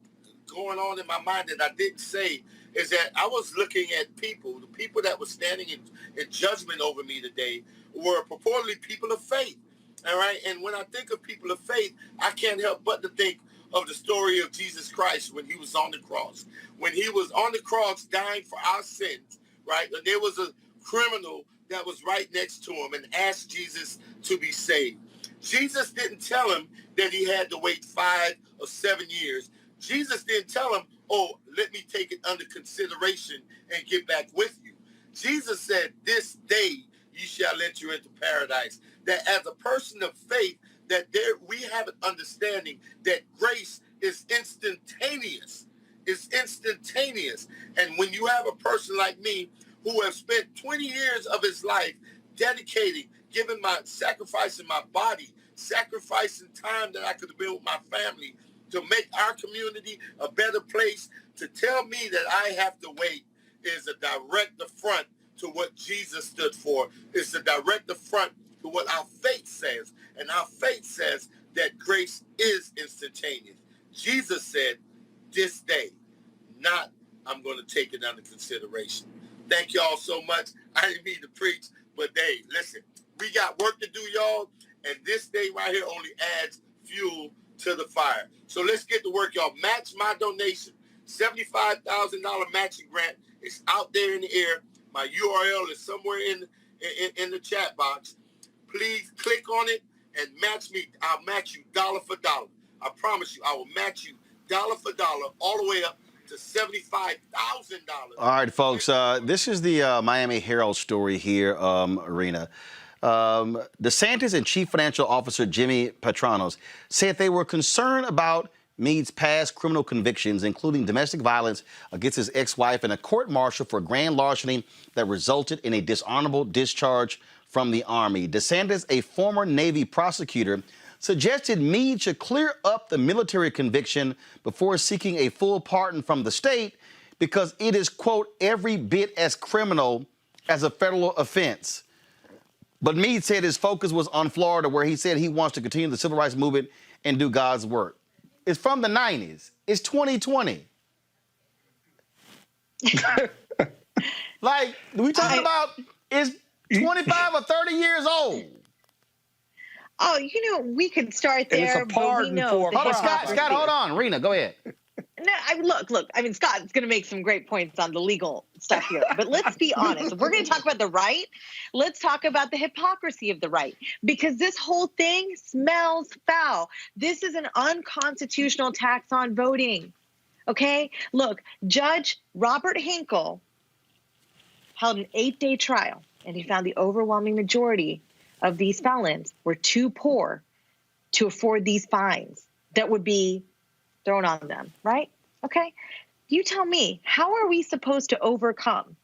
going on in my mind that I didn't say is that I was looking at people, the people that were standing in judgment over me today were purportedly people of faith, all right? And when I think of people of faith, I can't help but to think of the story of Jesus Christ when he was on the cross. When he was on the cross dying for our sins, right? And there was a criminal that was right next to him and asked Jesus to be saved. Jesus didn't tell him that he had to wait 5 or 7 years. Jesus didn't tell him, oh, let me take it under consideration and get back with you. Jesus said, this day you shall enter into paradise. That as a person of faith, that we have an understanding that grace is instantaneous. It's instantaneous. And when you have a person like me who has spent 20 years of his life dedicating sacrificing my body, sacrificing time that I could have been with my family to make our community a better place. To tell me that I have to wait is a direct affront to what Jesus stood for. It's a direct affront to what our faith says. And our faith says that grace is instantaneous. Jesus said, this day, not I'm going to take it under consideration. Thank y'all so much. I didn't mean to preach, but hey, listen, we got work to do, y'all. And this day right here only adds fuel to the fire. So let's get to work, y'all. Match my donation. $75,000 matching grant is out there in the air. My URL is somewhere in the chat box. Please click on it and match me. I'll match you dollar for dollar. I promise you, I will match you dollar for dollar all the way up to $75,000. All right, folks. This is the Miami Herald story here, Arena. DeSantis and Chief Financial Officer Jimmy Patronos said they were concerned about Meade's past criminal convictions, including domestic violence against his ex-wife and a court-martial for grand larceny that resulted in a dishonorable discharge from the Army. DeSantis, a former Navy prosecutor, suggested Meade should clear up the military conviction before seeking a full pardon from the state because it is, quote, every bit as criminal as a federal offense. But Meade said his focus was on Florida, where he said he wants to continue the civil rights movement and do God's work. It's from the 90s. It's 2020. Like, we talking about is 25 or 30 years old. Oh, we could start there. It's a pardon for Hold on, Scott, hold on. Rena, go ahead. No, look. I mean, Scott's going to make some great points on the legal stuff here. But let's be honest. If we're going to talk about the right, let's talk about the hypocrisy of the right. Because this whole thing smells foul. This is an unconstitutional tax on voting. Okay? Look, Judge Robert Hinkle held an 8-day trial, and he found the overwhelming majority of these felons were too poor to afford these fines that would be thrown on them, right? Okay. You tell me, how are we supposed to overcome?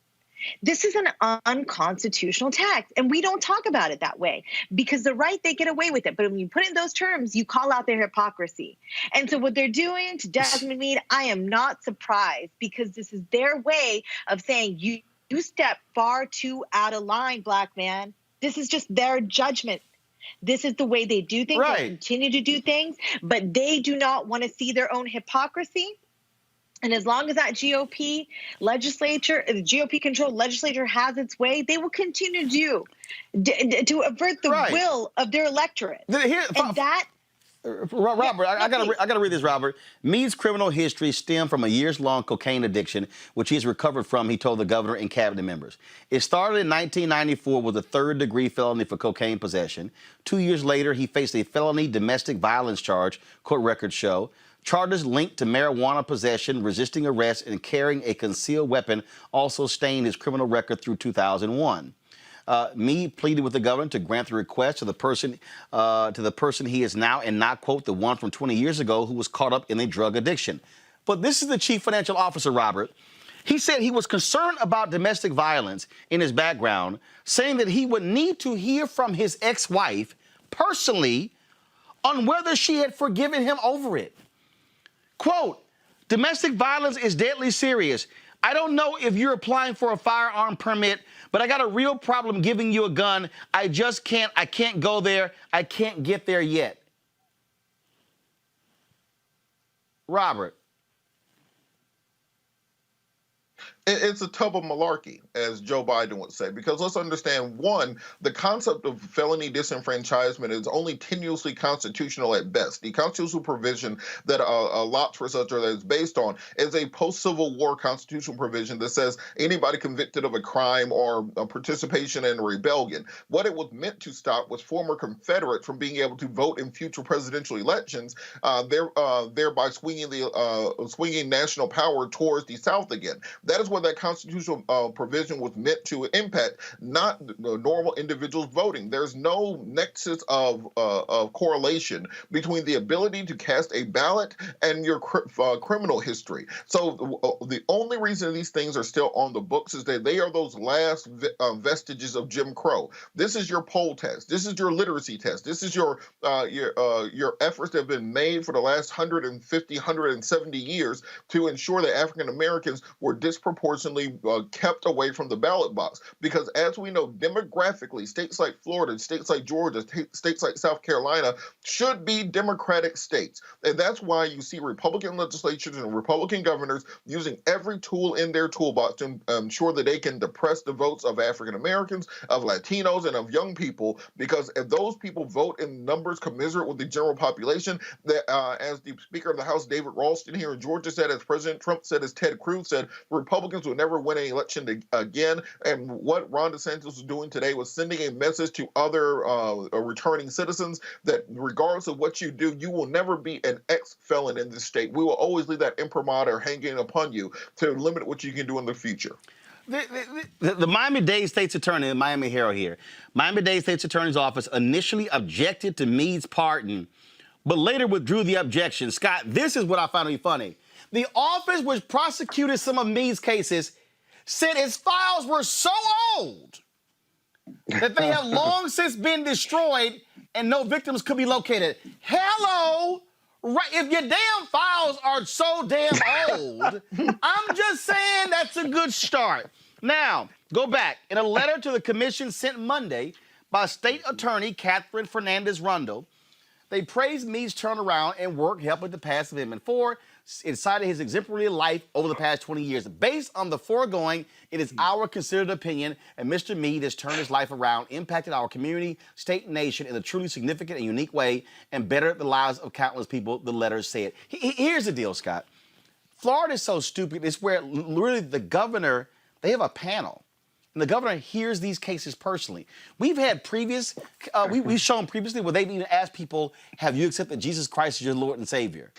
This is an unconstitutional tax, and we don't talk about it that way because the right, they get away with it. But when you put it in those terms, you call out their hypocrisy. And so what they're doing to Desmond Meade, I am not surprised because this is their way of saying you step far too out of line, black man. This is just their judgment. This is the way they do things. Right. They continue to do things, but they do not want to see their own hypocrisy. And as long as that GOP legislature, the GOP-controlled legislature has its way, they will continue to avert the will of their electorate. Robert, I gotta read this, Robert. Meade's criminal history stemmed from a years-long cocaine addiction, which he's recovered from, he told the governor and cabinet members. It started in 1994 with a third-degree felony for cocaine possession. 2 years later, he faced a felony domestic violence charge, court records show. Charges linked to marijuana possession, resisting arrest, and carrying a concealed weapon also stained his criminal record through 2001. Meade pleaded with the governor to grant the request to the person he is now, and not, quote, the one from 20 years ago who was caught up in a drug addiction. But this is the chief financial officer, Robert. He said he was concerned about domestic violence in his background, saying that he would need to hear from his ex-wife personally on whether she had forgiven him over it. Quote, domestic violence is deadly serious. I don't know if you're applying for a firearm permit, but I got a real problem giving you a gun. I can't go there. I can't get there yet. Robert. It's a tub of malarkey, as Joe Biden would say, because let's understand, one, the concept of felony disenfranchisement is only tenuously constitutional at best. The constitutional provision that allots for such, or that is based on, is a post-Civil War constitutional provision that says anybody convicted of a crime or a participation in a rebellion. What it was meant to stop was former Confederates from being able to vote in future presidential elections, thereby swinging national power towards the South again. That is what what that constitutional provision was meant to impact, not the normal individuals voting. There's no nexus of correlation between the ability to cast a ballot and your criminal history. So the only reason these things are still on the books is that they are those last vestiges of Jim Crow. This is your poll test. This is your literacy test. This is your efforts that have been made for the last 150, 170 years to ensure that African Americans were disproportionately kept away from the ballot box. Because as we know, demographically, states like Florida, states like Georgia, states like South Carolina should be Democratic states. And that's why you see Republican legislatures and Republican governors using every tool in their toolbox to ensure that they can depress the votes of African Americans, of Latinos, and of young people. Because if those people vote in numbers commensurate with the general population, that as the Speaker of the House, David Ralston here in Georgia said, as President Trump said, as Ted Cruz said, Republicans will never win an election again. And what Ron DeSantis was doing today was sending a message to other returning citizens that regardless of what you do, you will never be an ex-felon in this state. We will always leave that imprimatur hanging upon you to limit what you can do in the future. The Miami-Dade State's Attorney, the Miami Herald here, Miami-Dade State's Attorney's Office initially objected to Meade's pardon, but later withdrew the objection. Scott, this is what I found to be funny. The office which prosecuted some of Meade's cases said his files were so old that they have long since been destroyed and no victims could be located. Hello! Right, if your damn files are so damn old, I'm just saying that's a good start. Now, go back. In a letter to the commission sent Monday by State Attorney Catherine Fernandez-Rundle, they praised Meade's turnaround and work helping to pass Amendment 4, and cited his exemplary life over the past 20 years. Based on the foregoing, it is our considered opinion that Mr. Meade has turned his life around, impacted our community, state, and nation in a truly significant and unique way, and bettered the lives of countless people, the letter said. Here's the deal, Scott. Florida is so stupid. It's where really the governor, they have a panel. And the governor hears these cases personally. We've had we've shown previously where they've even asked people, have you accepted Jesus Christ as your Lord and Savior?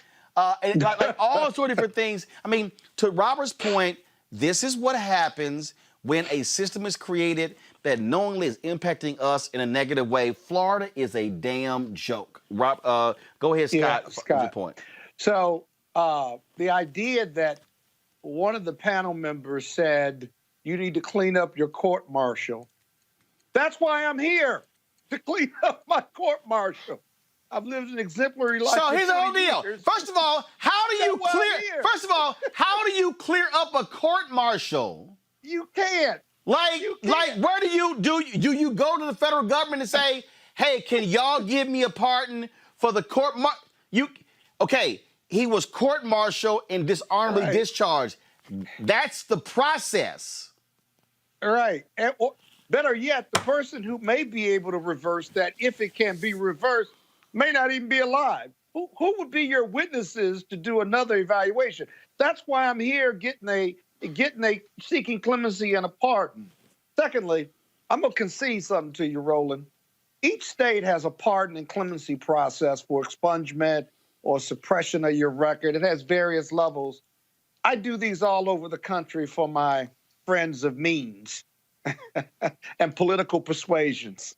And like all sorts of different things. I mean, to Robert's point, this is what happens when a system is created that knowingly is impacting us in a negative way. Florida is a damn joke. Rob, go ahead, Scott. Yeah, What's your point? So the idea that one of the panel members said, you need to clean up your court martial. That's why I'm here, to clean up my court martial. I've lived an exemplary life. So here's the whole deal. First of all, how do you clear up a court martial? You can't. Like where do you go to the federal government and say, hey, can y'all give me a pardon for the court okay, he was court-martialed and dishonorably discharged. That's the process. All right. And, better yet, the person who may be able to reverse that, if it can be reversed, may not even be alive. Who would be your witnesses to do another evaluation? That's why I'm here seeking clemency and a pardon. Secondly, I'm going to concede something to you, Roland. Each state has a pardon and clemency process for expungement or suppression of your record. It has various levels. I do these all over the country for my friends of means and political persuasions.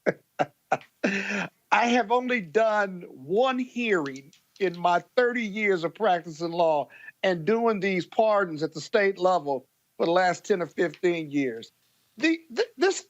I have only done one hearing in my 30 years of practicing law and doing these pardons at the state level for the last 10 or 15 years.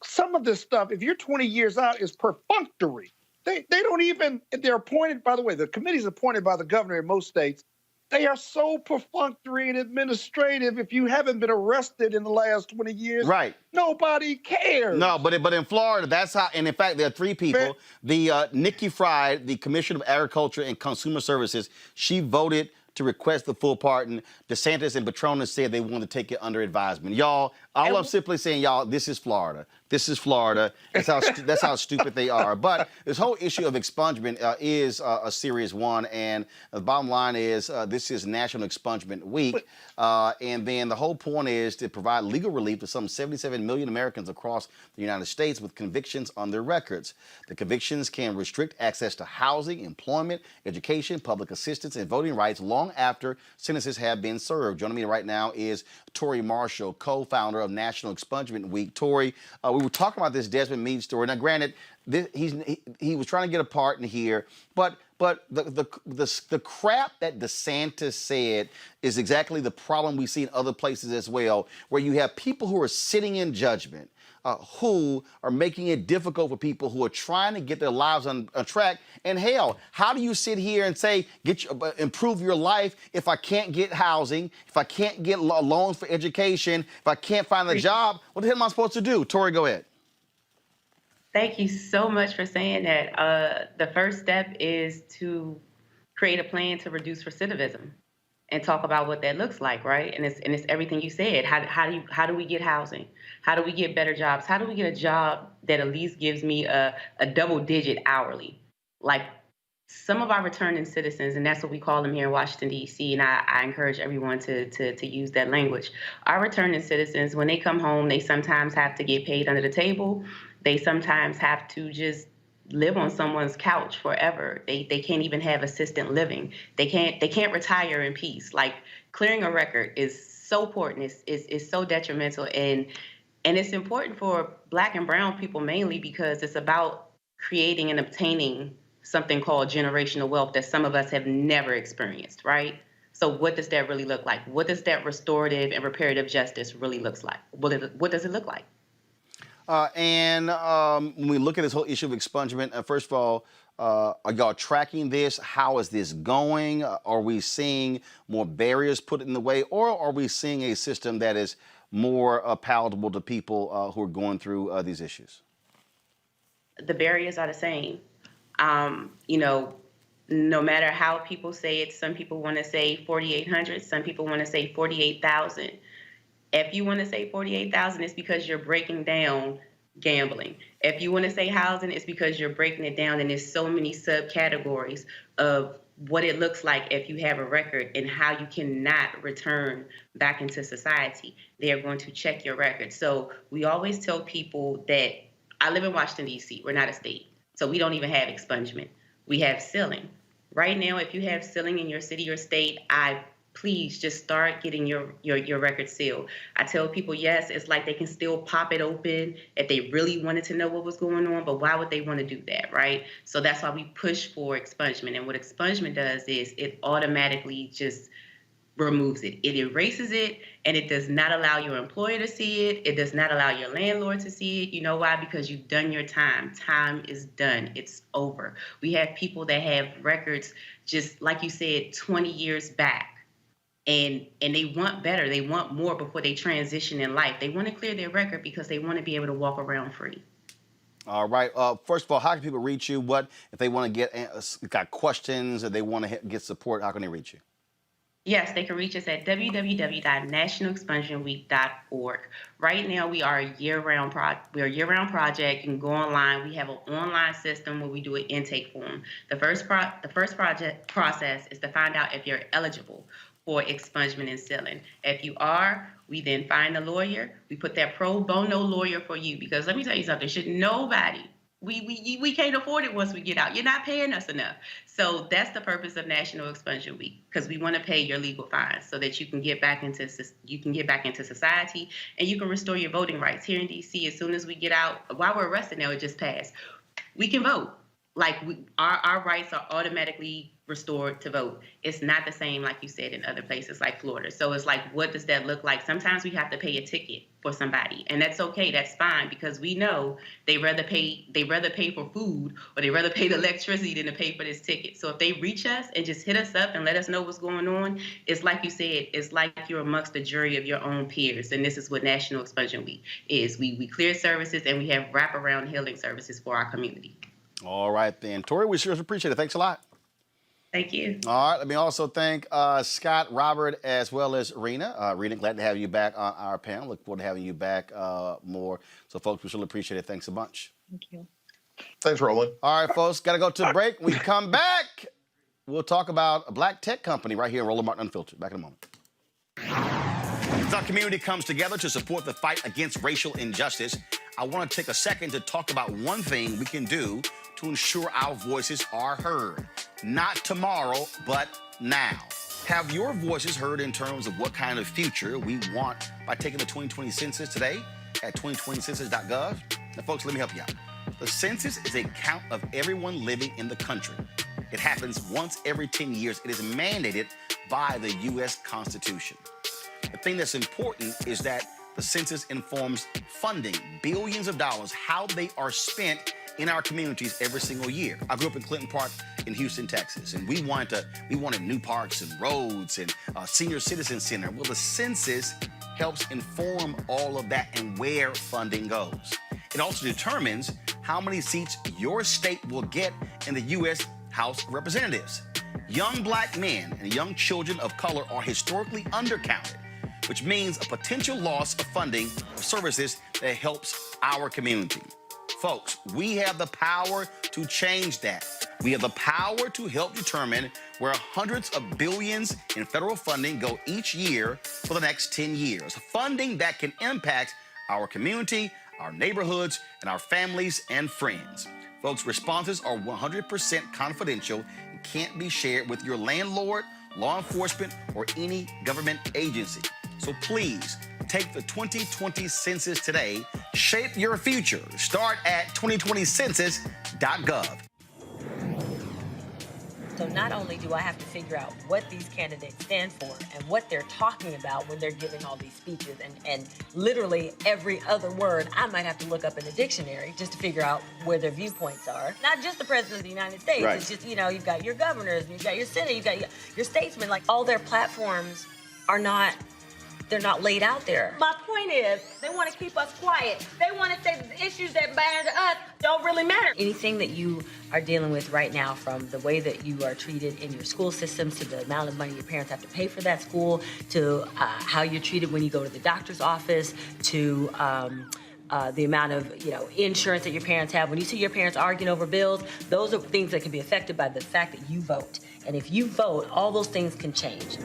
Some of this stuff, if you're 20 years out, is perfunctory. They don't even, they're appointed, by the way, the committee's appointed by the governor in most states. They are so perfunctory and administrative. If you haven't been arrested in the last 20 years, right, nobody cares. No, but in Florida, that's how. And in fact, there are three people. Nikki Fry, the Commissioner of Agriculture and Consumer Services, she voted to request the full pardon. DeSantis and Petronas said they wanted to take it under advisement. Y'all, I'm simply saying, y'all, this is Florida. This is Florida. That's how stupid they are. But this whole issue of expungement is a serious one. And the bottom line is this is National Expungement Week. And then the whole point is to provide legal relief to some 77 million Americans across the United States with convictions on their records. The convictions can restrict access to housing, employment, education, public assistance, and voting rights long after sentences have been served. Joining me right now is Tori Marshall, co-founder of National Expungement Week. Tori, we were talking about this Desmond Meade story. Now, granted, he was trying to get a pardon here, but the crap that DeSantis said is exactly the problem we see in other places as well, where you have people who are sitting in judgment, who are making it difficult for people who are trying to get their lives on track. And hell, how do you sit here and say, improve your life if I can't get housing, if I can't get loans for education, if I can't find a job? What the hell am I supposed to do? Tori, go ahead. Thank you so much for saying that. The first step is to create a plan to reduce recidivism and talk about what that looks like, right? And it's everything you said. How do we get housing? How do we get better jobs? How do we get a job that at least gives me a double-digit hourly? Like some of our returning citizens, and that's what we call them here in Washington, D.C., and I encourage everyone to use that language. Our returning citizens, when they come home, they sometimes have to get paid under the table. They sometimes have to just live on someone's couch forever. They can't even have assisted living. They can't retire in peace. Like clearing a record is so important. It's so detrimental, and it's important for Black and brown people mainly because it's about creating and obtaining something called generational wealth that some of us have never experienced, right? So what does that really look like? What does that restorative and reparative justice really looks like? What does it look like? And when we look at this whole issue of expungement, first of all, are y'all tracking this? How is this going? Are we seeing more barriers put in the way, or are we seeing a system that is more palatable to people who are going through these issues? The barriers are the same. No matter how people say it, some people want to say 4,800, some people want to say 48,000. If you want to say 48,000, it's because you're breaking down gambling. If you want to say housing, it's because you're breaking it down, and there's so many subcategories of what it looks like if you have a record and how you cannot return back into society. They are going to check your record. So we always tell people that I live in Washington, D.C. We're not a state. So we don't even have expungement. We have sealing. Right now, if you have sealing in your city or state, please just start getting your record sealed. I tell people, yes, it's like they can still pop it open if they really wanted to know what was going on, but why would they want to do that, right? So that's why we push for expungement. And what expungement does is it automatically just removes it. It erases it, and it does not allow your employer to see it. It does not allow your landlord to see it. You know why? Because you've done your time. Time is done. It's over. We have people that have records, just like you said, 20 years back. And they want better. They want more before they transition in life. They want to clear their record because they want to be able to walk around free. All right. First of all, how can people reach you? What if they want to got questions or they want to get support? How can they reach you? Yes, they can reach us at www.nationalexpungementweek.org. Right now, we are a year-round project. You can go online. We have an online system where we do an intake form. The first project process is to find out if you're eligible for expungement and sealing. If you are, we then find a lawyer. We put that pro bono lawyer for you, because let me tell you something. Should nobody, we can't afford it once we get out. You're not paying us enough. So that's the purpose of National Expungement Week, because we want to pay your legal fines so that you can get back into society and you can restore your voting rights. Here in D.C., as soon as we get out, while we're arrested now, it just passed, we can vote. Like our rights are automatically restored to vote. It's not the same, like you said, in other places like Florida. So it's like, what does that look like? Sometimes we have to pay a ticket for somebody, and that's okay. That's fine, because we know they rather pay for food, or they rather pay the electricity than to pay for this ticket. So if they reach us and just hit us up and let us know what's going on, it's like you said, it's like you're amongst the jury of your own peers. And this is what National Expungement Week is. We clear services, and we have wraparound healing services for our community. All right, then. Tori, we sure appreciate it. Thanks a lot. Thank you. All right. Let me also thank Scott, Robert, as well as Rena. Rena, glad to have you back on our panel. Look forward to having you back more. So, folks, we really appreciate it. Thanks a bunch. Thank you. Thanks, Roland. All right, folks, got to go to a break. When we come back, we'll talk about a black tech company right here in Roland Martin Unfiltered. Back in a moment. As our community comes together to support the fight against racial injustice, I want to take a second to talk about one thing we can do to ensure our voices are heard. Not tomorrow, but now. Have your voices heard in terms of what kind of future we want by taking the 2020 census today at 2020census.gov? Now, folks, let me help you out. The census is a count of everyone living in the country. It happens once every 10 years. It is mandated by the U.S. Constitution. The thing that's important is that the census informs funding, billions of dollars, how they are spent in our communities every single year. I grew up in Clinton Park in Houston, Texas, and we wanted new parks and roads and a senior citizen center. Well, the census helps inform all of that and where funding goes. It also determines how many seats your state will get in the U.S. House of Representatives. Young black men and young children of color are historically undercounted, which means a potential loss of funding of services that helps our community. Folks, we have the power to change that. We have the power to help determine where hundreds of billions in federal funding go each year for the next 10 years. Funding that can impact our community, our neighborhoods, and our families and friends. Folks, responses are 100% confidential and can't be shared with your landlord, law enforcement, or any government agency. So please, take the 2020 census today. Shape your future. Start at 2020census.gov. So not only do I have to figure out what these candidates stand for and what they're talking about when they're giving all these speeches, and literally every other word I might have to look up in the dictionary just to figure out where their viewpoints are. Not just the President of the United States. Right. It's just, you've got your governors, you've got your Senate, you've got your statesmen. Like, all their platforms they're not laid out there. My point is, they want to keep us quiet. They want to say the issues that matter to us don't really matter. Anything that you are dealing with right now, from the way that you are treated in your school systems, to the amount of money your parents have to pay for that school, to how you're treated when you go to the doctor's office, to the amount of insurance that your parents have. When you see your parents arguing over bills, those are things that can be affected by the fact that you vote. And if you vote, all those things can change.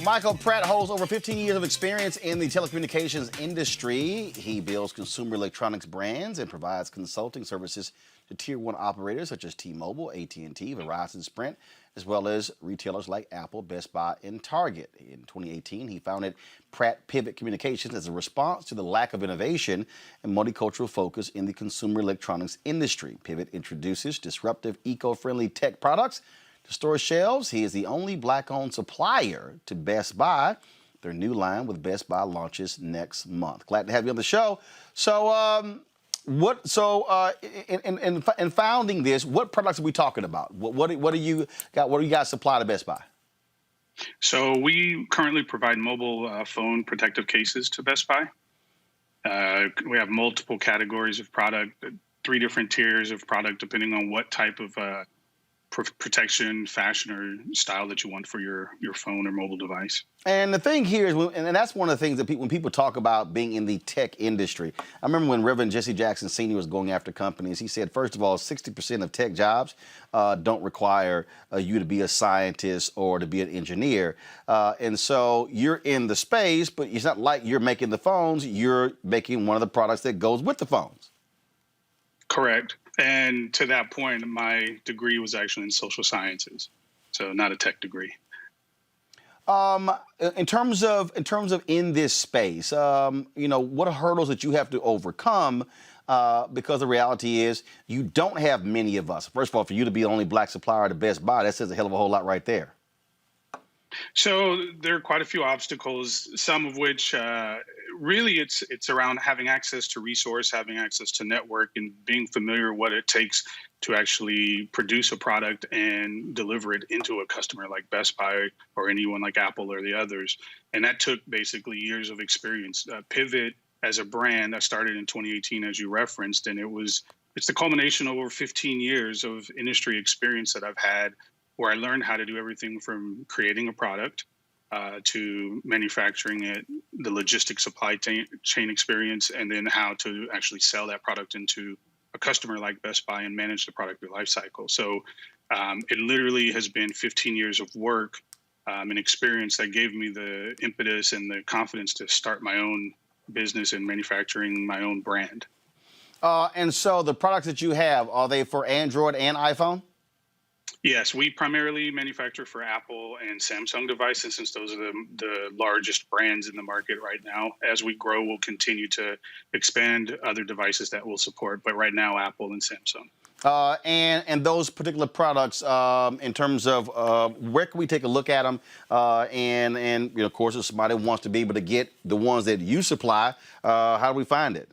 Michael Pratt holds over 15 years of experience in the telecommunications industry. He builds consumer electronics brands and provides consulting services to Tier 1 operators such as T-Mobile, AT&T, Verizon, Sprint, as well as retailers like Apple, Best Buy, and Target. In 2018, he founded Pratt Pivot Communications as a response to the lack of innovation and multicultural focus in the consumer electronics industry. Pivot introduces disruptive, eco-friendly tech products to store shelves. He is the only black-owned supplier to Best Buy. Their new line with Best Buy launches next month. Glad to have you on the show. So, in founding this, what products are we talking about? What do you got? What do you guys supply to Best Buy? So we currently provide mobile phone protective cases to Best Buy. We have multiple categories of product, 3 different tiers of product, depending on what type of protection, fashion, or style that you want for your phone or mobile device. And the thing here is, and that's one of the things that when people talk about being in the tech industry, I remember when Reverend Jesse Jackson Sr. was going after companies, he said, first of all, 60% of tech jobs don't require you to be a scientist or to be an engineer. And so you're in the space, but it's not like you're making the phones, you're making one of the products that goes with the phones. Correct. And to that point, my degree was actually in social sciences, so not a tech degree. In terms of in this space, what are hurdles that you have to overcome? Because the reality is you don't have many of us. First of all, for you to be the only black supplier to Best Buy, that says a hell of a whole lot right there. So there are quite a few obstacles, some of which really, it's around having access to resource, having access to network, and being familiar what it takes to actually produce a product and deliver it into a customer like Best Buy or anyone like Apple or the others. And that took basically years of experience. Pivot as a brand, I started in 2018, as you referenced, and it's the culmination of over 15 years of industry experience that I've had, where I learned how to do everything from creating a product to manufacturing it, the logistics supply chain experience, and then how to actually sell that product into a customer like Best Buy and manage the product life cycle. So it literally has been 15 years of work and experience that gave me the impetus and the confidence to start my own business and manufacturing my own brand. And so the products that you have, are they for Android and iPhone? Yes, we primarily manufacture for Apple and Samsung devices, since those are the largest brands in the market right now. As we grow, we'll continue to expand other devices that we'll support, but right now, Apple and Samsung. And those particular products, in terms of where can we take a look at them? And you know, of course, if somebody wants to be able to get the ones that you supply, how do we find it?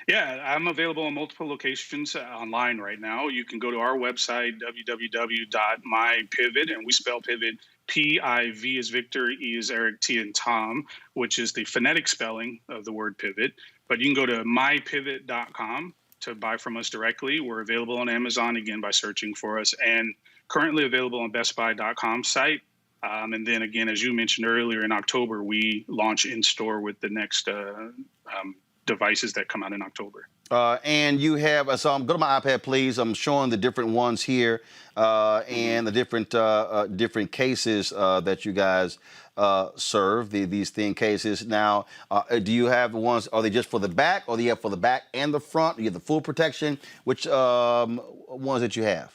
Yeah, I'm available in multiple locations online right now. You can go to our website, www.mypivot, and we spell pivot P-I-V as Victor, E as Eric, T and Tom, which is the phonetic spelling of the word pivot. But you can go to mypivot.com to buy from us directly. We're available on Amazon, again, by searching for us, and currently available on bestbuy.com site. And then again, as you mentioned earlier, in October, we launch in-store with the next devices that come out in October. And you have, so go to my iPad, please. I'm showing the different ones here and the different cases that you guys serve, these thin cases. Now, do you have the ones, are they just for the back, or do you have for the back and the front? Do you have the full protection? Which ones that you have?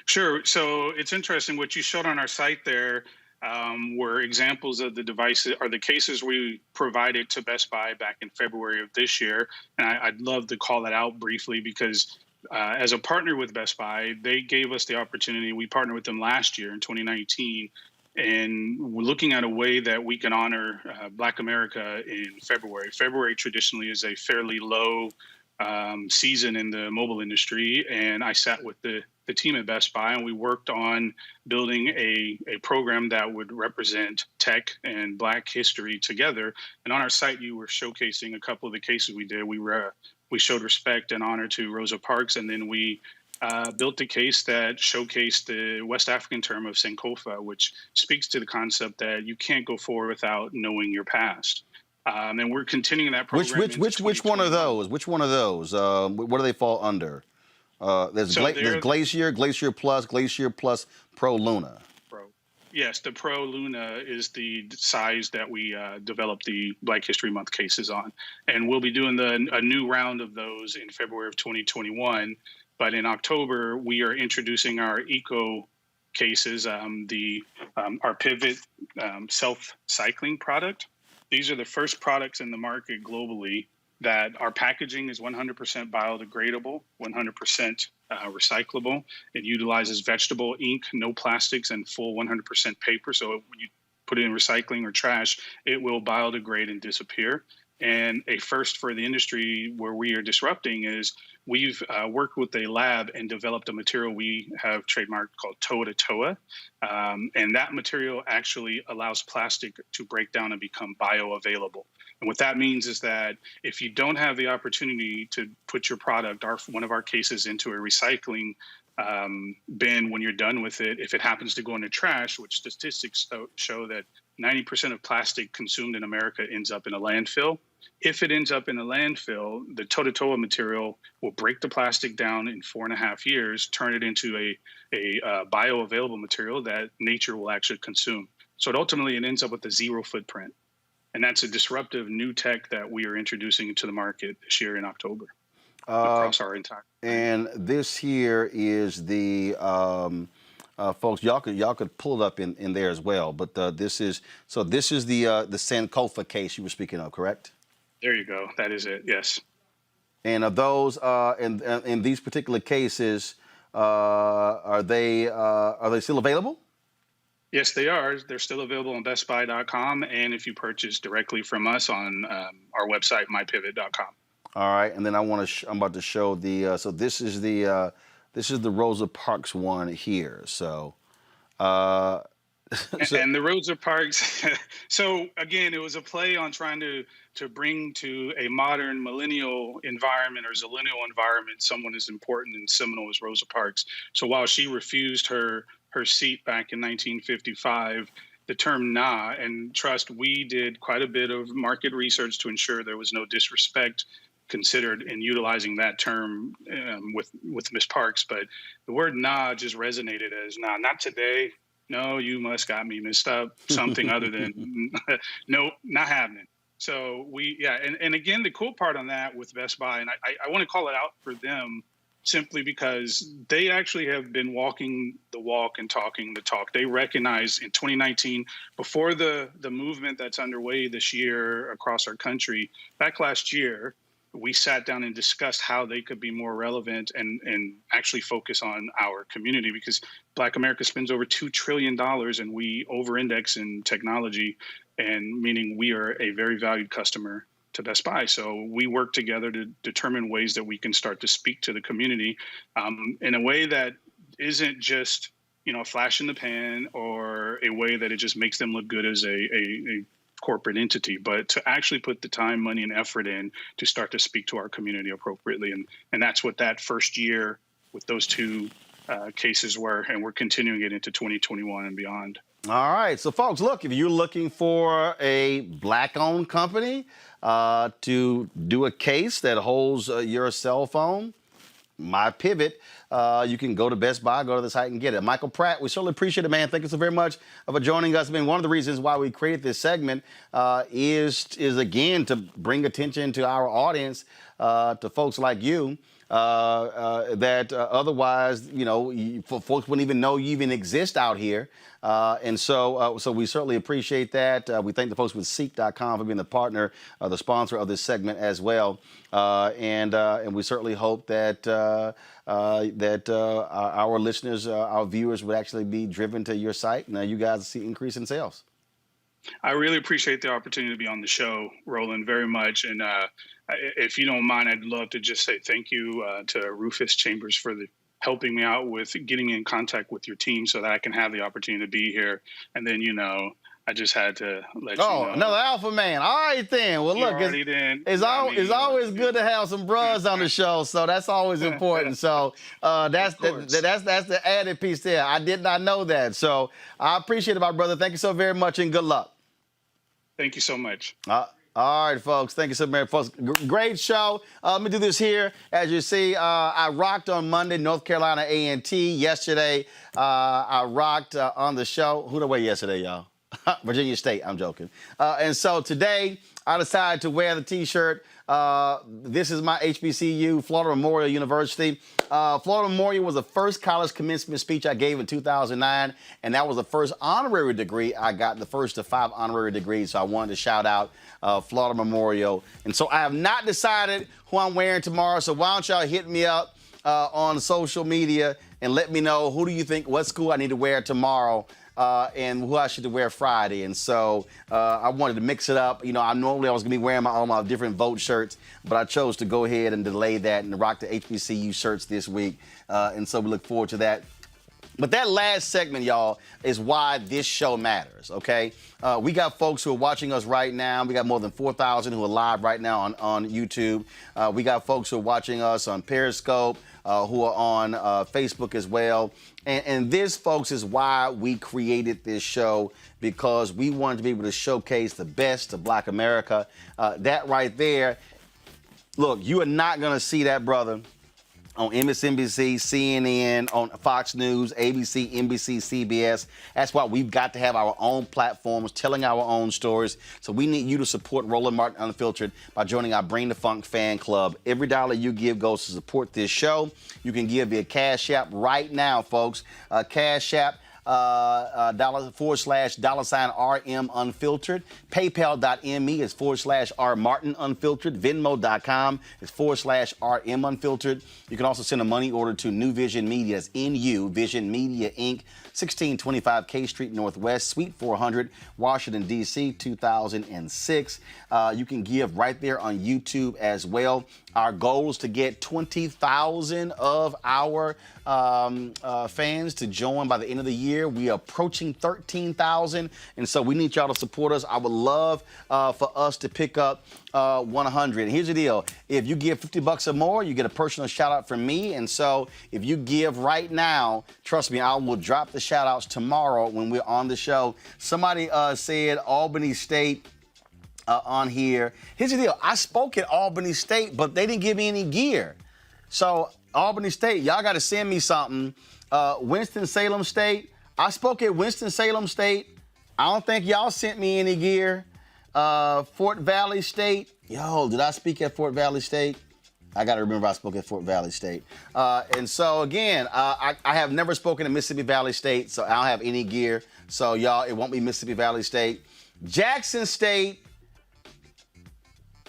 Sure. So it's interesting. What you showed on our site there were examples of the devices or the cases we provided to Best Buy back in February of this year. And I'd love to call that out briefly because as a partner with Best Buy, they gave us the opportunity. We partnered with them last year in 2019, and we're looking at a way that we can honor Black America in February. February traditionally is a fairly low season in the mobile industry, and I sat with the team at Best Buy, and we worked on building a program that would represent tech and Black history together. And on our site, you were showcasing a couple of the cases we did. We showed respect and honor to Rosa Parks, and then we built a case that showcased the West African term of Sankofa, which speaks to the concept that you can't go forward without knowing your past. And we're continuing that program. Which one are those? Which one of those? What do they fall under? There's Glacier, Glacier Plus Pro Luna. Yes, the Pro Luna is the size that we developed the Black History Month cases on. And we'll be doing a new round of those in February of 2021. But in October, we are introducing our eco cases, our Pivot self-cycling product. These are the first products in the market globally that our packaging is 100% biodegradable, 100% recyclable. It utilizes vegetable ink, no plastics, and full 100% paper. So when you put it in recycling or trash, it will biodegrade and disappear. And a first for the industry where we are disrupting is we've worked with a lab and developed a material we have trademarked called Toa to Toa. And that material actually allows plastic to break down and become bioavailable. And what that means is that if you don't have the opportunity to put your product, one of our cases, into a recycling bin when you're done with it, if it happens to go into trash, which statistics show that 90% of plastic consumed in America ends up in a landfill. If it ends up in a landfill, the Toa to Toa material will break the plastic down in 4.5 years, turn it into a bioavailable material that nature will actually consume. So ultimately, it ends up with a zero footprint. And that's a disruptive new tech that we are introducing into the market this year in October across our entire. And this here is the folks. Y'all could pull it up in there as well. But this is the Sankofa case you were speaking of, correct? There you go. That is it. Yes. And of those, in these particular cases, are they still available? Yes, they are. They're still available on bestbuy.com, and if you purchase directly from us on our website, mypivot.com. All right, and then I'm about to show the. So this is the Rosa Parks one here. So. And the Rosa Parks. So again, it was a play on trying to bring to a modern millennial environment or zillennial environment someone as important and seminal as Rosa Parks. So while she refused her seat back in 1955, the term "nah" and trust, we did quite a bit of market research to ensure there was no disrespect considered in utilizing that term with Miss Parks. But the word "nah" just resonated as "nah, not today. No, you must got me messed up." Something other than no, not happening. So and again, the cool part on that with Best Buy, and I want to call it out for them simply because they actually have been walking the walk and talking the talk. They recognize in 2019, before the movement that's underway this year across our country, back last year, we sat down and discussed how they could be more relevant and actually focus on our community, because Black America spends over $2 trillion and we over-index in technology, and meaning we are a very valued customer to Best Buy. So we work together to determine ways that we can start to speak to the community in a way that isn't just, a flash in the pan or a way that it just makes them look good as a corporate entity, but to actually put the time, money, and effort in to start to speak to our community appropriately. And that's what that first year with those two cases were, and we're continuing it into 2021 and beyond. All right. So, folks, look, if you're looking for a Black-owned company to do a case that holds your cell phone, My Pivot, you can go to Best Buy, go to the site and get it. Michael Pratt, we certainly appreciate it, man. Thank you so very much for joining us. I mean, one of the reasons why we created this segment is again, to bring attention to our audience, to folks like you, that otherwise, folks wouldn't even know you even exist out here. And so we certainly appreciate that. We thank the folks with Seek.com for being the partner, the sponsor of this segment as well. And we certainly hope that our listeners, our viewers would actually be driven to your site and you guys see increase in sales. I really appreciate the opportunity to be on the show, Roland, very much. And if you don't mind, I'd love to just say thank you to Rufus Chambers for helping me out with getting in contact with your team so that I can have the opportunity to be here. And then, I just had to let you know. Another alpha man. All right, then. Well, look, it's always good to have some bros on the show, so that's always important. So that's the added piece there. I did not know that. So I appreciate it, my brother. Thank you so very much, and good luck. Thank you so much. All right, folks. Thank you so much, folks. Great show. Let me do this here. As you see, I rocked on Monday, North Carolina A&T. Yesterday, I rocked on the show. Who did I wear yesterday, y'all? Virginia State. I'm joking. And so today, I decided to wear the T-shirt. This is my HBCU, Florida Memorial University. Florida Memorial was the first college commencement speech I gave in 2009, and that was the first honorary degree I got, the first of 5 honorary degrees. So I wanted to shout out Florida Memorial. And so I have not decided who I'm wearing tomorrow, so why don't y'all hit me up on social media and let me know who do you think, what school I need to wear tomorrow. And who I should wear Friday. And so I wanted to mix it up. I was going to be wearing all my different vote shirts, but I chose to go ahead and delay that and rock the HBCU shirts this week. And so we look forward to that. But that last segment, y'all, is why this show matters, okay? We got folks who are watching us right now. We got more than 4,000 who are live right now on YouTube. We got folks who are watching us on Periscope, who are on Facebook as well. And this, folks, is why we created this show, because we wanted to be able to showcase the best of Black America. That right there, look, you are not going to see that, brother, on MSNBC, CNN, on Fox News, ABC, NBC, CBS. That's why we've got to have our own platforms, telling our own stories. So we need you to support Roland Martin Unfiltered by joining our Bring the Funk fan club. Every dollar you give goes to support this show. You can give via Cash App right now, folks. Cash App. $/$ Unfiltered. PayPal.me is /R Martin Unfiltered. Venmo.com is /RM Unfiltered. You can also send a money order to New Vision Media. That's NU Vision Media Inc. 1625 K Street Northwest, Suite 400, Washington, D.C., 2006. You can give right there on YouTube as well. Our goal is to get 20,000 of our fans to join by the end of the year. We are approaching 13,000, and so we need y'all to support us. I would love for us to pick up 100. And here's the deal. If you give $50 or more, you get a personal shout out from me. And so if you give right now, trust me, I will drop the shout outs tomorrow when we're on the show. Somebody said Albany State on here. Here's the deal. I spoke at Albany State, but they didn't give me any gear. So Albany State, y'all got to send me something. Winston-Salem State, I spoke at Winston-Salem State. I don't think y'all sent me any gear. Fort Valley State, yo, did I speak at Fort Valley State? I got to remember I spoke at Fort Valley State. And so, again, I have never spoken at Mississippi Valley State, so I don't have any gear. So, y'all, it won't be Mississippi Valley State. Jackson State,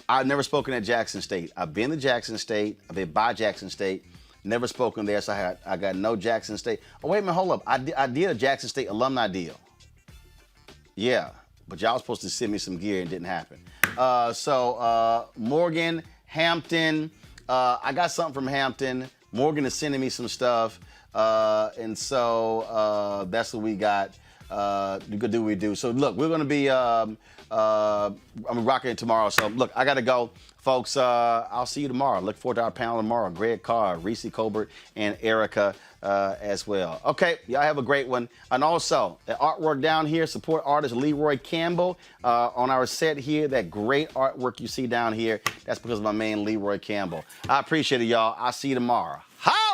I've never spoken at Jackson State. I've been to Jackson State. I've been by Jackson State. Never spoken there, so I got no Jackson State. Oh, wait a minute, hold up. I did a Jackson State alumni deal. Yeah, but y'all was supposed to send me some gear and it didn't happen. Morgan, Hampton, I got something from Hampton. Morgan is sending me some stuff. And so that's what we got. You could do what we do. So, look, we're going to be I'm rocking it tomorrow. So, look, I got to go. Folks, I'll see you tomorrow. Look forward to our panel tomorrow. Greg Carr, Reese Colbert, and Erica as well. Okay, y'all have a great one. And also, the artwork down here, support artist Leroy Campbell on our set here. That great artwork you see down here, that's because of my man Leroy Campbell. I appreciate it, y'all. I'll see you tomorrow. Hi!